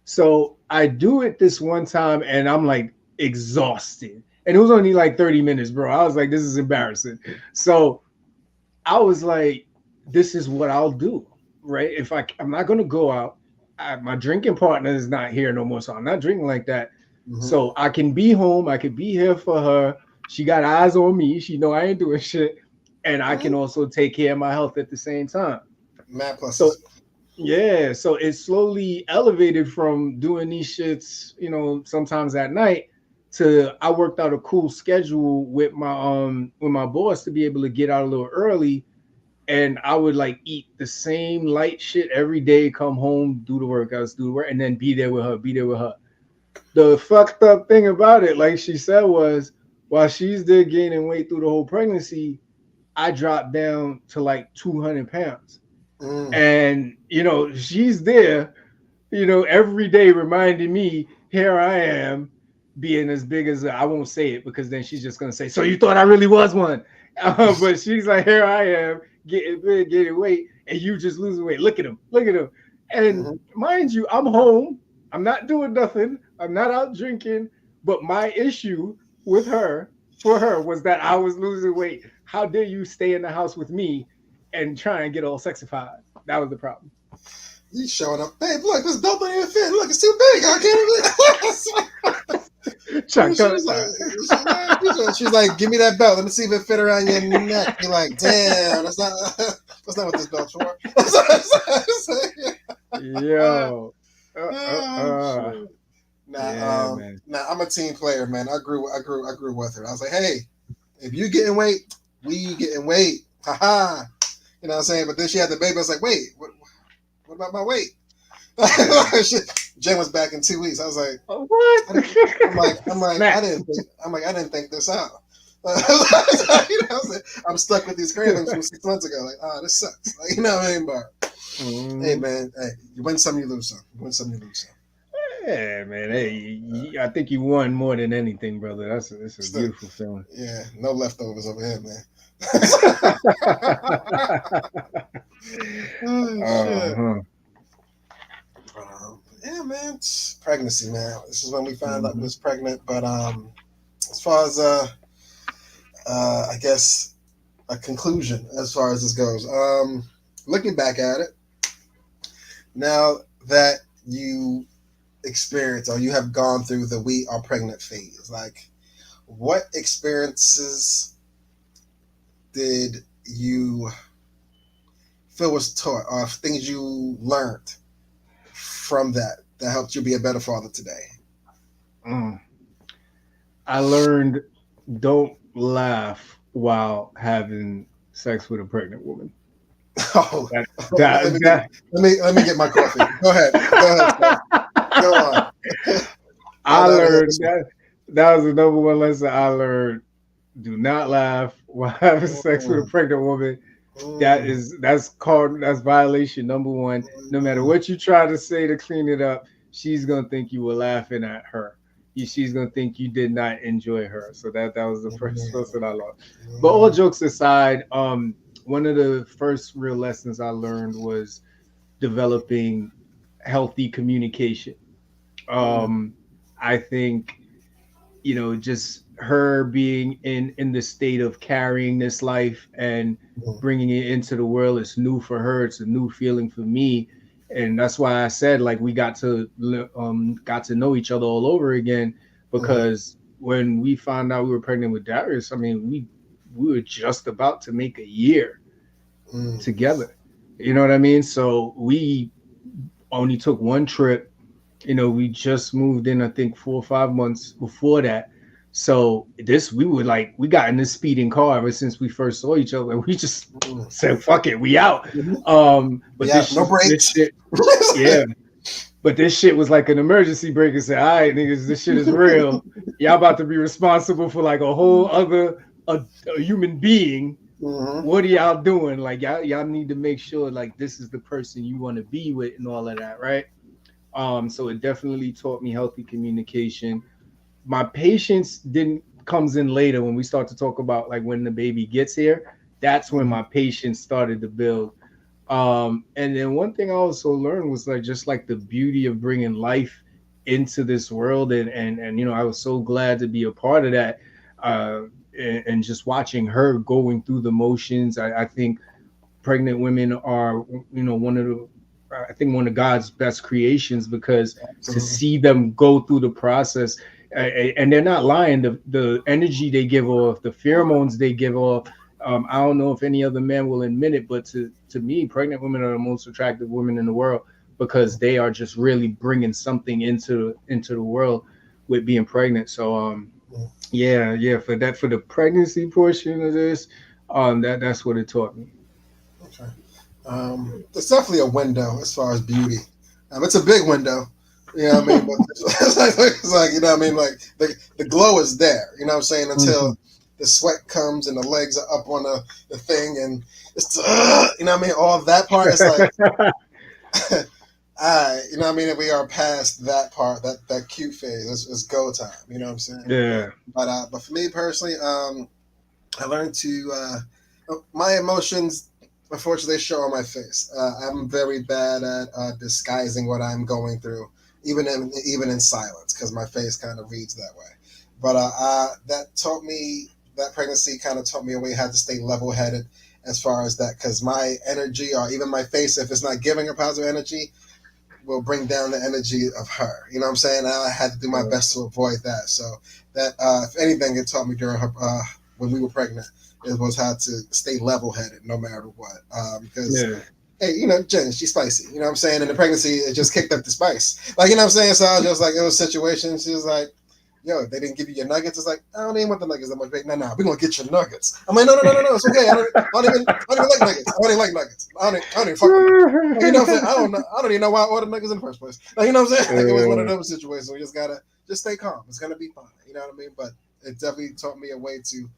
So I do it this one time and I'm like exhausted. And it was only like 30 minutes, bro. I was like, this is embarrassing. So I was like, this is what I'll do, right? If I'm not gonna go out, my drinking partner is not here no more, so I'm not drinking like that. mm-hmm. So I can be home, I can be here for her. She got eyes on me. She know I ain't doing shit, and I can Mm-hmm. also take care of my health at the same time. Mad So pluses. yeah, so it slowly elevated from doing these shits, sometimes at night to I worked out a cool schedule with my boss to be able to get out a little early, and I would like eat the same light shit every day, come home, do the workouts, do the work, and then be there with her. The fucked up thing about it, like she said, was while she's there gaining weight through the whole pregnancy, I dropped down to like 200 pounds. Mm, And, she's there, every day reminding me, here I am being as big as I won't say it because then she's just gonna say, so you thought I really was one. But she's like, here I am getting big, getting weight, and you just losing weight. Look at him. And mm-hmm. mind you, I'm home. I'm not doing nothing. I'm not out drinking. But my issue with her, for her, was that I was losing weight. How dare you stay in the house with me and try and get all sexified? That was the problem. He's showing up. Babe, look, this belt don't even fit. Look, it's too big. I can't even. Chuck, She's like, she's like, give me that belt. Let me see if it fit around your neck. You're like, damn, that's not what this belt's for. yo, Oh shit. yeah, man. I'm a team player, man. I grew with her. I was like, hey, if you getting weight, we getting weight. Haha. You know what I'm saying? But then she had the baby. I was like, wait, what about my weight? Yeah. Jen was back in 2 weeks. I was like, What? I Snap. I didn't think this out. I was like, I'm stuck with these cravings from 6 months ago. Like, this sucks. Like, you know what I mean? But hey, Mhm. man, hey, you win some, you lose some. You win some, you lose some. Yeah, man. Hey, I think you won more than anything, brother. That's a Still, beautiful feeling. yeah, no leftovers over here, man. Oh shit. Uh-huh. Yeah, man, pregnancy, man. This is when we found out we Mhm. was pregnant. But as far as I guess a conclusion as far as this goes. Looking back at it, now that you experience or you have gone through the we are pregnant phase, like what experiences did you feel was taught or things you learned from that helped you be a better father today? Mm. I learned don't laugh while having sex with a pregnant woman. Oh, That let me that get that let me get my coffee. Go ahead, sir. Go on. Right I out of here. learned that was the number one lesson I learned. Do not laugh while having sex with a Mm, pregnant woman. mm, That's violation number one. No matter mm, what you try to say to clean it up, she's gonna think you were laughing at her. She's gonna think you did not enjoy her. So that was the first mm, lesson I learned. But all mm, jokes aside, one of the first real lessons I learned was developing healthy communication. mm, Um, I think just her being in the state of carrying this life and mm, bringing it into the world is new for her. It's a new feeling for me, and that's why I said like we got to know each other all over again, mm, because when we found out we were pregnant with Darius, I mean we were just about to make a year mm, together. You know what I mean? So we only took one trip. We just moved in, I think 4 or 5 months before that. So we got in this speeding car ever since we first saw each other. We just mm. said, fuck it, we out. Mhm. But Yeah, no this breaks. shit, yeah. But this shit was like an emergency brake and said, all right, niggas, this shit is real. Y'all about to be responsible for like a whole other a human being. Hmm. What are y'all doing? Like y'all need to make sure like this is the person you want to be with and all of that, right? So it definitely taught me healthy communication. My patience didn't comes in later when we start to talk about like when the baby gets here. That's when my patience started to build. And then one thing I also learned was like just like the beauty of bringing life into this world, and I was so glad to be a part of that. And just watching her going through the motions, I think pregnant women are one of the I think one of God's best creations, because to Absolutely. see them go through the process, and they're not lying, the energy they give off, the pheromones they give off, I don't know if any other man will admit it, but to me, pregnant women are the most attractive women in the world, because they are just really bringing something into the world with being pregnant. So yeah, for the pregnancy portion of this, that's what it taught me. Okay. It's definitely a window as far as beauty. It's a big window. You know what I mean? But it's like you know what I mean? Like the glow is there. You know what I'm saying? Until Mhm. the sweat comes and the legs are up on the thing and it's you know what I mean? All that part is like you know what I mean? If we are past that part, that cute phase, it's go time. You know what I'm saying? Yeah. But for me personally, I learned to my emotions. Unfortunately, they show on my face. I'm very bad at disguising what I'm going through, even in silence, because my face kind of reads that way. But that pregnancy kind of taught me a way how to stay level headed as far as that, because my energy or even my face, if it's not giving a positive energy, will bring down the energy of her. You know what I'm saying? I had to do my best to avoid that. So that, if anything, it taught me during her when we were pregnant, it was how to stay level headed no matter what. Because Yeah. hey, Jen, she's spicy. You know what I'm saying? In the pregnancy, it just kicked up the spice. Like you know what I'm saying? So I was just like, it was situations. She was like, yo, they didn't give you your nuggets. It's like, I don't even want the nuggets that much. No, we're gonna get your nuggets. I'm like, no, it's okay. I don't even like nuggets. I don't even like nuggets. I don't even fuck with nuggets. Like, you know what I'm saying? I don't know. I don't even know why I ordered nuggets in the first place. Like, you know what I'm saying? Like, it was one of those situations where you just gotta just stay calm. It's gonna be fine. You know what I mean? But it definitely taught me a way to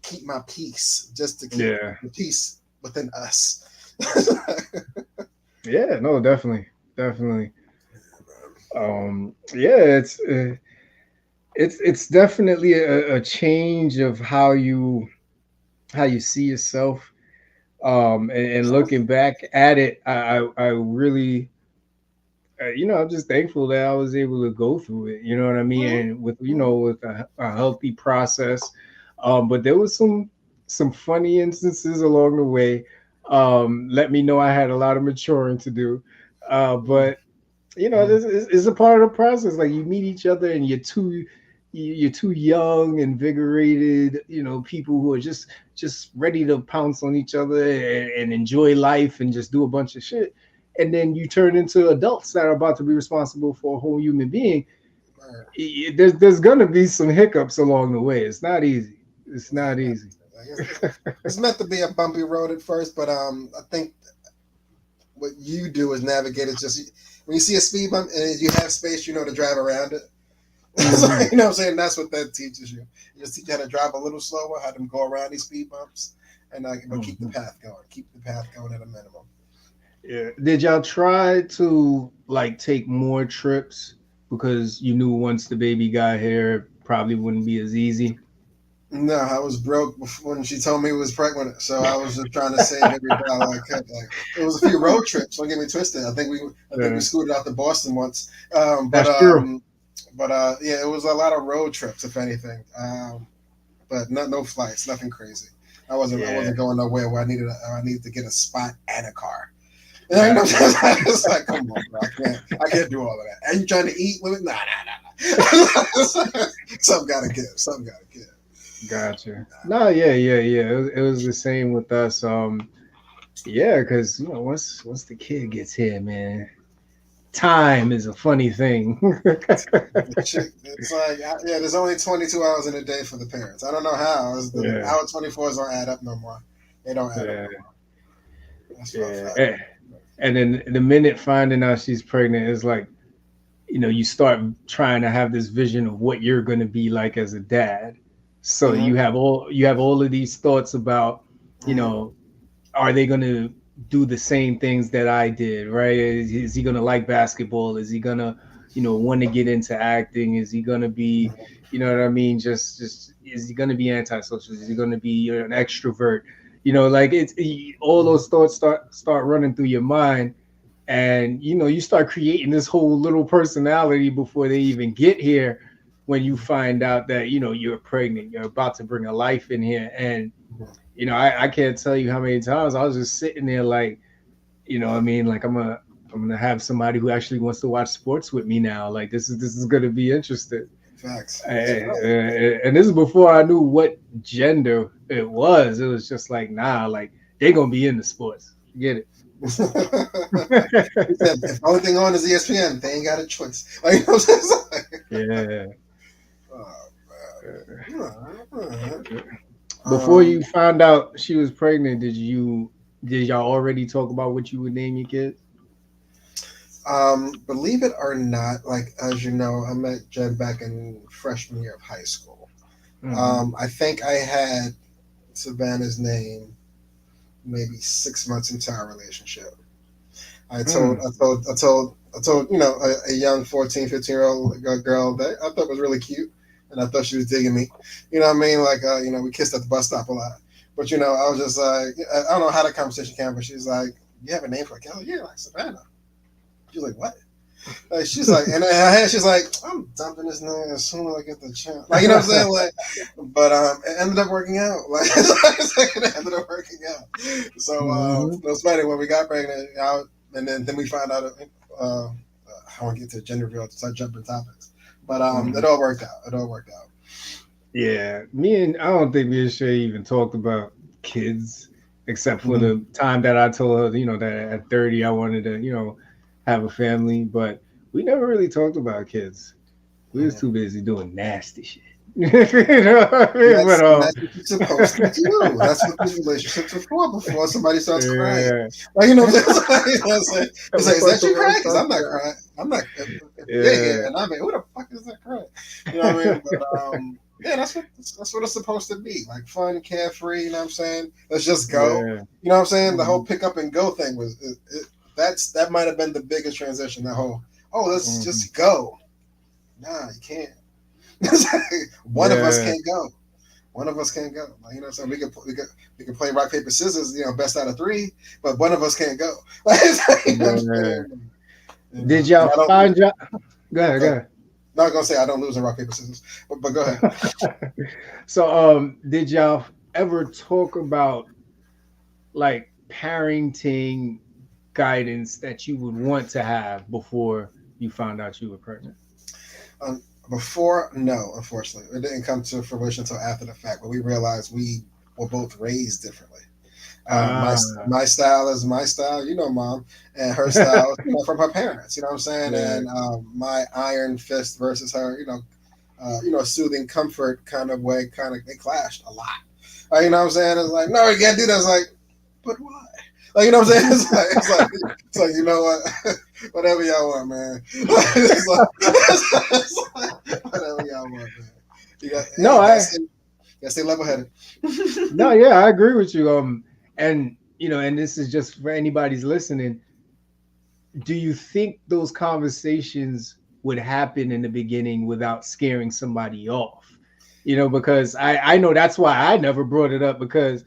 keep my peace, just to keep Yeah. the peace within us. Yeah. No, definitely, definitely. Yeah, it's definitely a change of how you see yourself. And looking back at it, I really, I'm just thankful that I was able to go through it. You know what I mean? Mhm, And with mhm. with a healthy process. But there was some funny instances along the way. Let me know I had a lot of maturing to do. But Mhm. this is a part of the process. Like you meet each other and you're too young, invigorated, people who are just ready to pounce on each other and enjoy life and just do a bunch of shit. And then you turn into adults that are about to be responsible for a whole human being. Right. There's gonna be some hiccups along the way. It's not easy. It's not easy. Like, it's meant to be a bumpy road at first, but I think what you do is navigate. It's just when you see a speed bump and you have space, you know to drive around it. So, Hmm. you know what I'm saying? That's what that teaches you. You just teach you how to drive a little slower, how to go around these speed bumps, and but keep the Hmm. path going. Keep the path going at a minimum. Yeah. Did y'all try to like take more trips because you knew once the baby got here, it probably wouldn't be as easy? No, I was broke when she told me we was pregnant, so I was just trying to save every dollar I could. Like it was a few road trips. Don't get me twisted. I think we Yeah, scooted out to Boston once, that's true. yeah, it was a lot of road trips, if anything. But no flights, nothing crazy. I Yeah, wasn't going nowhere where I needed to get a spot and a car. You know got what you. I'm saying? It's like, come on, bro. I can't do all of that. And you trying to eat with it? Nah. Something gotta give. Something gotta give. Gotcha. No, yeah, yeah, yeah. It was the same with us. Yeah, because once the kid gets here, man, time is a funny thing. It's like, yeah, there's only 22 hours in a day for the parents. I don't know how. The Yeah, hour 24s don't add up no more. They don't add up yeah, no more. That's for a yeah. fact. And then the minute finding out she's pregnant is like, you start trying to have this vision of what you're going to be like as a dad. So Mm-hmm. you have all of these thoughts about, you Mm-hmm. know, are they going to do the same things that I did, right? Is he going to like basketball? Is he going to, want to get into acting? Is he going to be, you know what I mean? Just is he going to be antisocial? Is he going to be an extrovert? Like all those thoughts start running through your mind, and you start creating this whole little personality before they even get here. When you find out that you're pregnant, you're about to bring a life in here, and I can't tell you how many times I was just sitting there like, what I mean, like I'm gonna have somebody who actually wants to watch sports with me now. Like this is gonna be interesting. Facts. And this is before I knew what gender it was. It was just like, nah, like they're gonna be into sports. Forget He said, it. if the only thing on is ESPN, they ain't got a choice. Like, you know what I'm saying? Yeah. Oh, man. Alright. Before Um, you found out she was pregnant, did y'all already talk about what you would name your kid? believe it or not, like as you know, I met Jen back in freshman year of high school. Hmm. I think I had Savannah's name maybe 6 months into our relationship. Mm. I told, a young 14, 15-year old girl that I thought was really cute, and I thought she was digging me. You know what I mean? Like, we kissed at the bus stop a lot. But, I was just like, I don't know how the conversation came, but she's like, you have a name for a girl? Yeah, like Savannah. She's like, what? Like, she's like, and in her head, she's like, I'm dumping this nigga as soon as I get the chance. Like, you know what I'm saying? Like, but it ended up working out. Like, it ended up working out. So, Hmm. it was funny when we got pregnant, and then we found out. I want to get to gender reveal to start jumping topics, but it Hmm. all worked out. It all worked out. Yeah, I don't think me and Shay even talked about kids, except for Mm-hmm. the time that I told her, that at 30 I wanted to, have a family, but we never really talked about kids. We was Mm-hmm. too busy doing nasty shit. You know what I mean? But And that's what you're supposed to do. That's what these relationships are for. Before somebody starts crying, yeah. like you know, what I'm saying? You know what I'm saying? It's like, is Before that you someone crying? Because starts I'm not crying. crying. I'm not. If you're here, Yeah. and I mean, who the fuck is that crying? You know what I mean? But yeah, that's what it's supposed to be. Like fun, carefree. You know what I'm saying? Let's just go. Yeah. You know what I'm saying? The whole Mhm. pick up and go thing that might have been the biggest transition. That whole let's Mhm. just go. Nah, you can't. One of us Yeah. can't go. One of us can't go. Like, so we can play rock paper scissors. Best out of three, but one of us can't go. Like, you know what I'm Yeah. saying? Did And y'all I don't. find y'all? Go ahead. Go Go, ahead. not gonna say I don't lose in rock paper scissors, but go ahead. So, did y'all ever talk about like parenting guidance that you would want to have before you found out you were pregnant? Um, Before, no, unfortunately, it didn't come to fruition until after the fact. But we realized we were both raised differently. Ah, My style is my style, mom, and her style, from her parents. You know what I'm saying? yeah. And my iron fist versus her, soothing comfort kind of way, kind of they clashed a lot. You know what I'm saying? It's like, no, you can't do that. It's like, but why? Like, you know what I'm saying? It's like you know what? Whatever y'all want, man. It's like, whatever y'all want, man. No, You gotta stay level headed. no, yeah, I agree with you. And and this is just for anybody's listening. Do you think those conversations would happen in the beginning without scaring somebody off? Because I know that's why I never brought it up because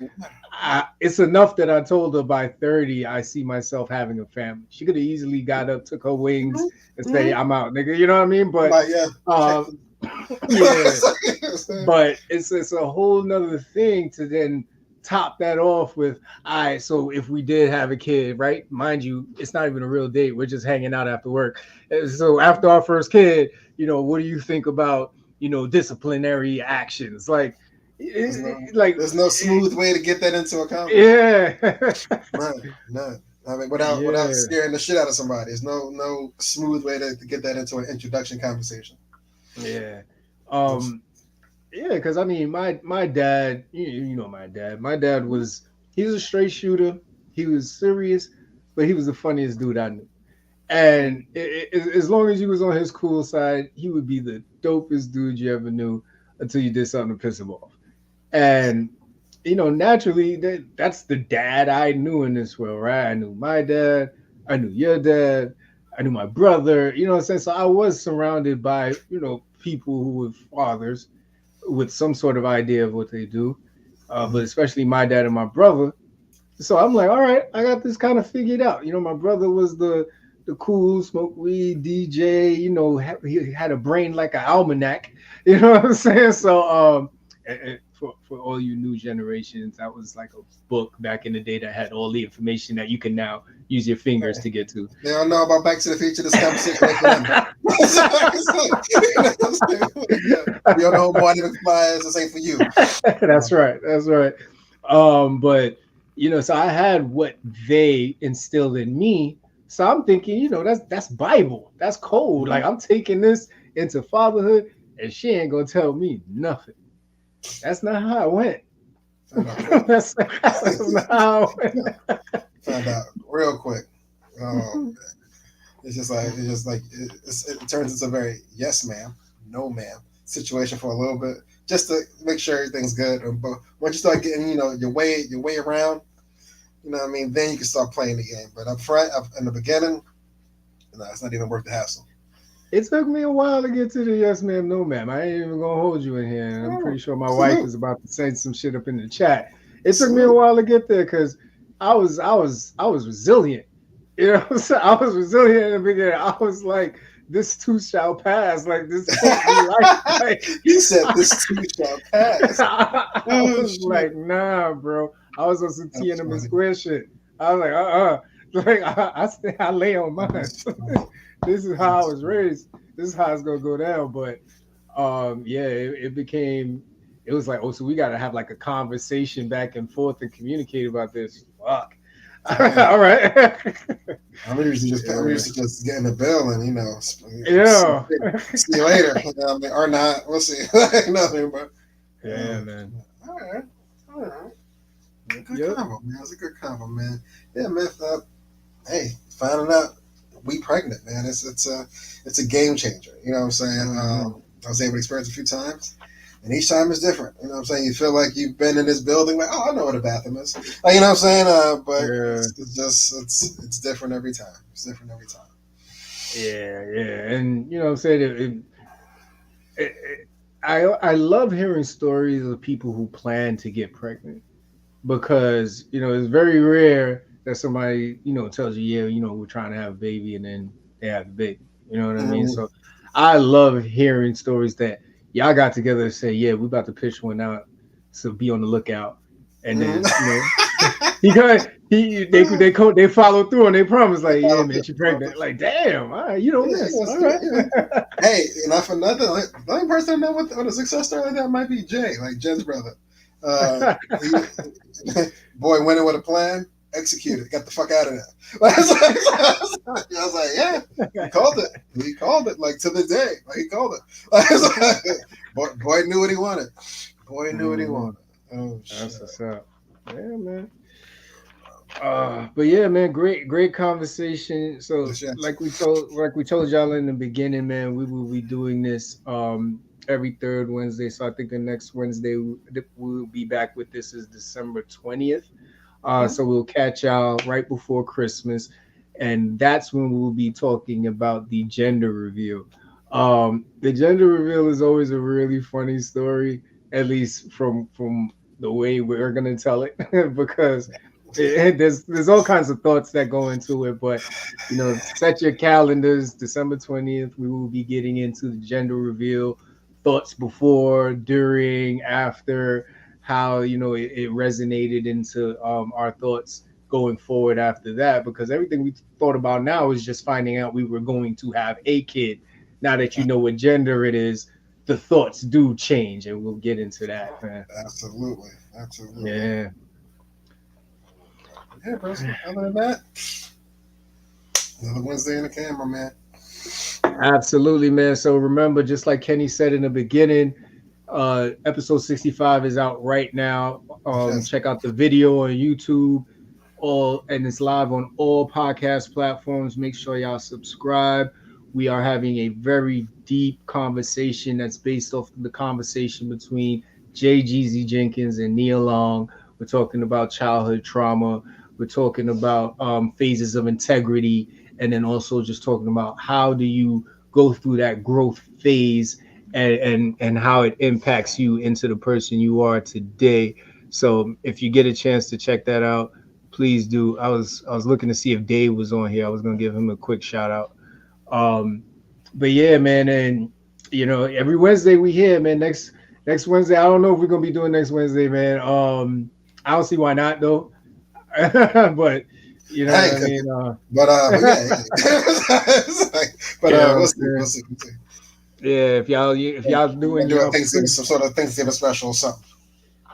it's enough that I told her by 30 I see myself having a family. She could have easily got up, took her wings, and say, I'm out, nigga. You know what I mean? But like, yeah, yeah. But it's a whole nother thing to then top that off with, all right, so if we did have a kid, right? Mind you, it's not even a real date. We're just hanging out after work. And so after our first kid, what do you think about, disciplinary actions? Like, there's no smooth way to get that into a conversation. yeah. None. I mean, without Yeah. scaring the shit out of somebody. There's no smooth way to get that into an introduction conversation. Yeah. Yeah, because I mean, my dad, you know my dad. My dad he was a straight shooter. He was serious, but he was the funniest dude I knew. And as long as you was on his cool side, he would be the dopest dude you ever knew until you did something to piss him off. And naturally, that's the dad I knew in this world, right? I knew my dad, I knew your dad, I knew my brother. You know what I'm saying? So I was surrounded by people who were fathers with some sort of idea of what they do, but especially my dad and my brother. So I'm like, all right, I got this kind of figured out. My brother was the cool smoke weed DJ. He had a brain like an almanac. You know what I'm saying? So for all you new generations, that was like a book back in the day that had all the information that you can now use your fingers to get to. They don't know about Back to the Future. This conversation ain't for them. You don't know what even flies. This ain't for you. That's right. That's right. But so I had what they instilled in me. So I'm thinking, that's Bible. That's cold. Like I'm taking this into fatherhood, and she ain't gonna tell me nothing. That's not how it went. that's not how it went. Found out real quick. It's just like it turns into a very yes ma'am, no ma'am situation for a little bit, just to make sure everything's good. But once you start getting your way around, you know what I mean, then you can start playing the game. But up front, in the beginning, no, it's not even worth the hassle. It took me a while to get to the yes ma'am, no ma'am. I ain't even gonna hold you in here. And I'm pretty sure my wife is about to send some shit up in the chat. It took me a while to get there because I was resilient. I was resilient in the beginning. I was like, this too shall pass. Like this can't be right. Like, you said this too shall pass. I was like, nah, bro. I was on some Tiananmen Square shit. I was like, like I lay on mine. This is how I was raised. This is how it's gonna go down. But yeah, it was like, oh, so we gotta have like a conversation back and forth and communicate about this. Fuck. All right. I'm usually just getting the bill and yeah. See you later. Or not. We'll see. Nothing, but yeah, man. All right. Good combo, man. It's a good combo, man. Yeah, man. Hey, finding out we pregnant, man. It's a game changer. You know what I'm saying? I was able to experience it a few times, and each time is different. You know what I'm saying? You feel like you've been in this building, like, oh, I know what a bathroom is. Like, you know what I'm saying? But it's different every time. It's different every time. Yeah, and you know what I'm saying? I love hearing stories of people who plan to get pregnant because it's very rare that somebody tells you, yeah, we're trying to have a baby, and then they have the baby. You know what I mean? So I love hearing stories that y'all got together and say, yeah, we're about to pitch one out, so be on the lookout. And then they follow through on their promise, like, yeah, man, you're pregnant. Like, damn, all right, miss. All right. Hey, not for nothing. Like, the only person I know with a success story like that might be Jay, like Jen's brother. Boy went in with a plan, executed, got the fuck out of there. I was like, yeah, he called it. He called it, like, to the day. Like, he called it. Boy knew what he wanted. Boy knew what he wanted. Oh That's shit. what's up. Yeah, man. But yeah, man, great conversation. So Yes, yes. like we told y'all in the beginning, man, we will be doing this every third Wednesday. So I think the next Wednesday we'll be back with this is December 20th. Mhm. So we'll catch y'all right before Christmas, and that's when we'll be talking about the gender reveal. The gender reveal is always a really funny story, at least from the way we're gonna tell it, because there's all kinds of thoughts that go into it. But set your calendars. December 20th, we will be getting into the gender reveal. Thoughts before, during, after, how it resonated into our thoughts going forward after that, because everything we thought about now is just finding out we were going to have a kid. Now that you know what gender it is, the thoughts do change, and we'll get into that, man. Absolutely, absolutely. Yeah. Yeah, bro. Other than that, another Wednesday in the camera, man. Absolutely, man. So remember, just like Kenny said in the beginning, episode 65 is out right now. Yes. Check out the video on YouTube, all and it's live on all podcast platforms. Make sure y'all subscribe. We are having a very deep conversation that's based off the conversation between Jay Jeezy Jenkins and Nia Long. We're talking about childhood trauma. We're talking about phases of integrity, and then also just talking about how do you go through that growth phase, and how it impacts you into the person you are today. So if you get a chance to check that out, please do. I was looking to see if Dave was on here. I was gonna give him a quick shout out. Um, but yeah, man, and every Wednesday we here, man. Next Wednesday, I don't know if we're gonna be doing next Wednesday, man. I don't see why not though. But you know what Hey, I mean. but yeah, yeah. It's like, but You know what I'm we'll see, we'll saying? see, we'll see. Yeah, if y'all We might doing do a your Thanksgiving, some sort of Thanksgiving special or something.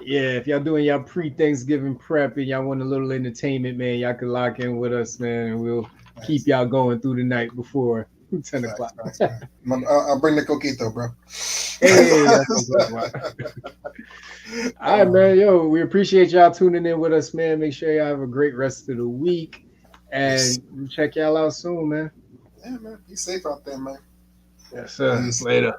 yeah, if y'all doing your pre-Thanksgiving prep and y'all want a little entertainment, man, y'all can lock in with us, man, and we'll keep Nice. y'all going through the night before 10 Facts, o'clock. facts, man. I'll bring the coquito, bro. Hey, that's what I'm talking about. All right, um, man. Yo, we appreciate y'all tuning in with us, man. Make sure y'all have a great rest of the week, yes. and we'll check y'all out soon, man. Yeah, man. Be safe out there, man. Yes, sir. Peace. Later.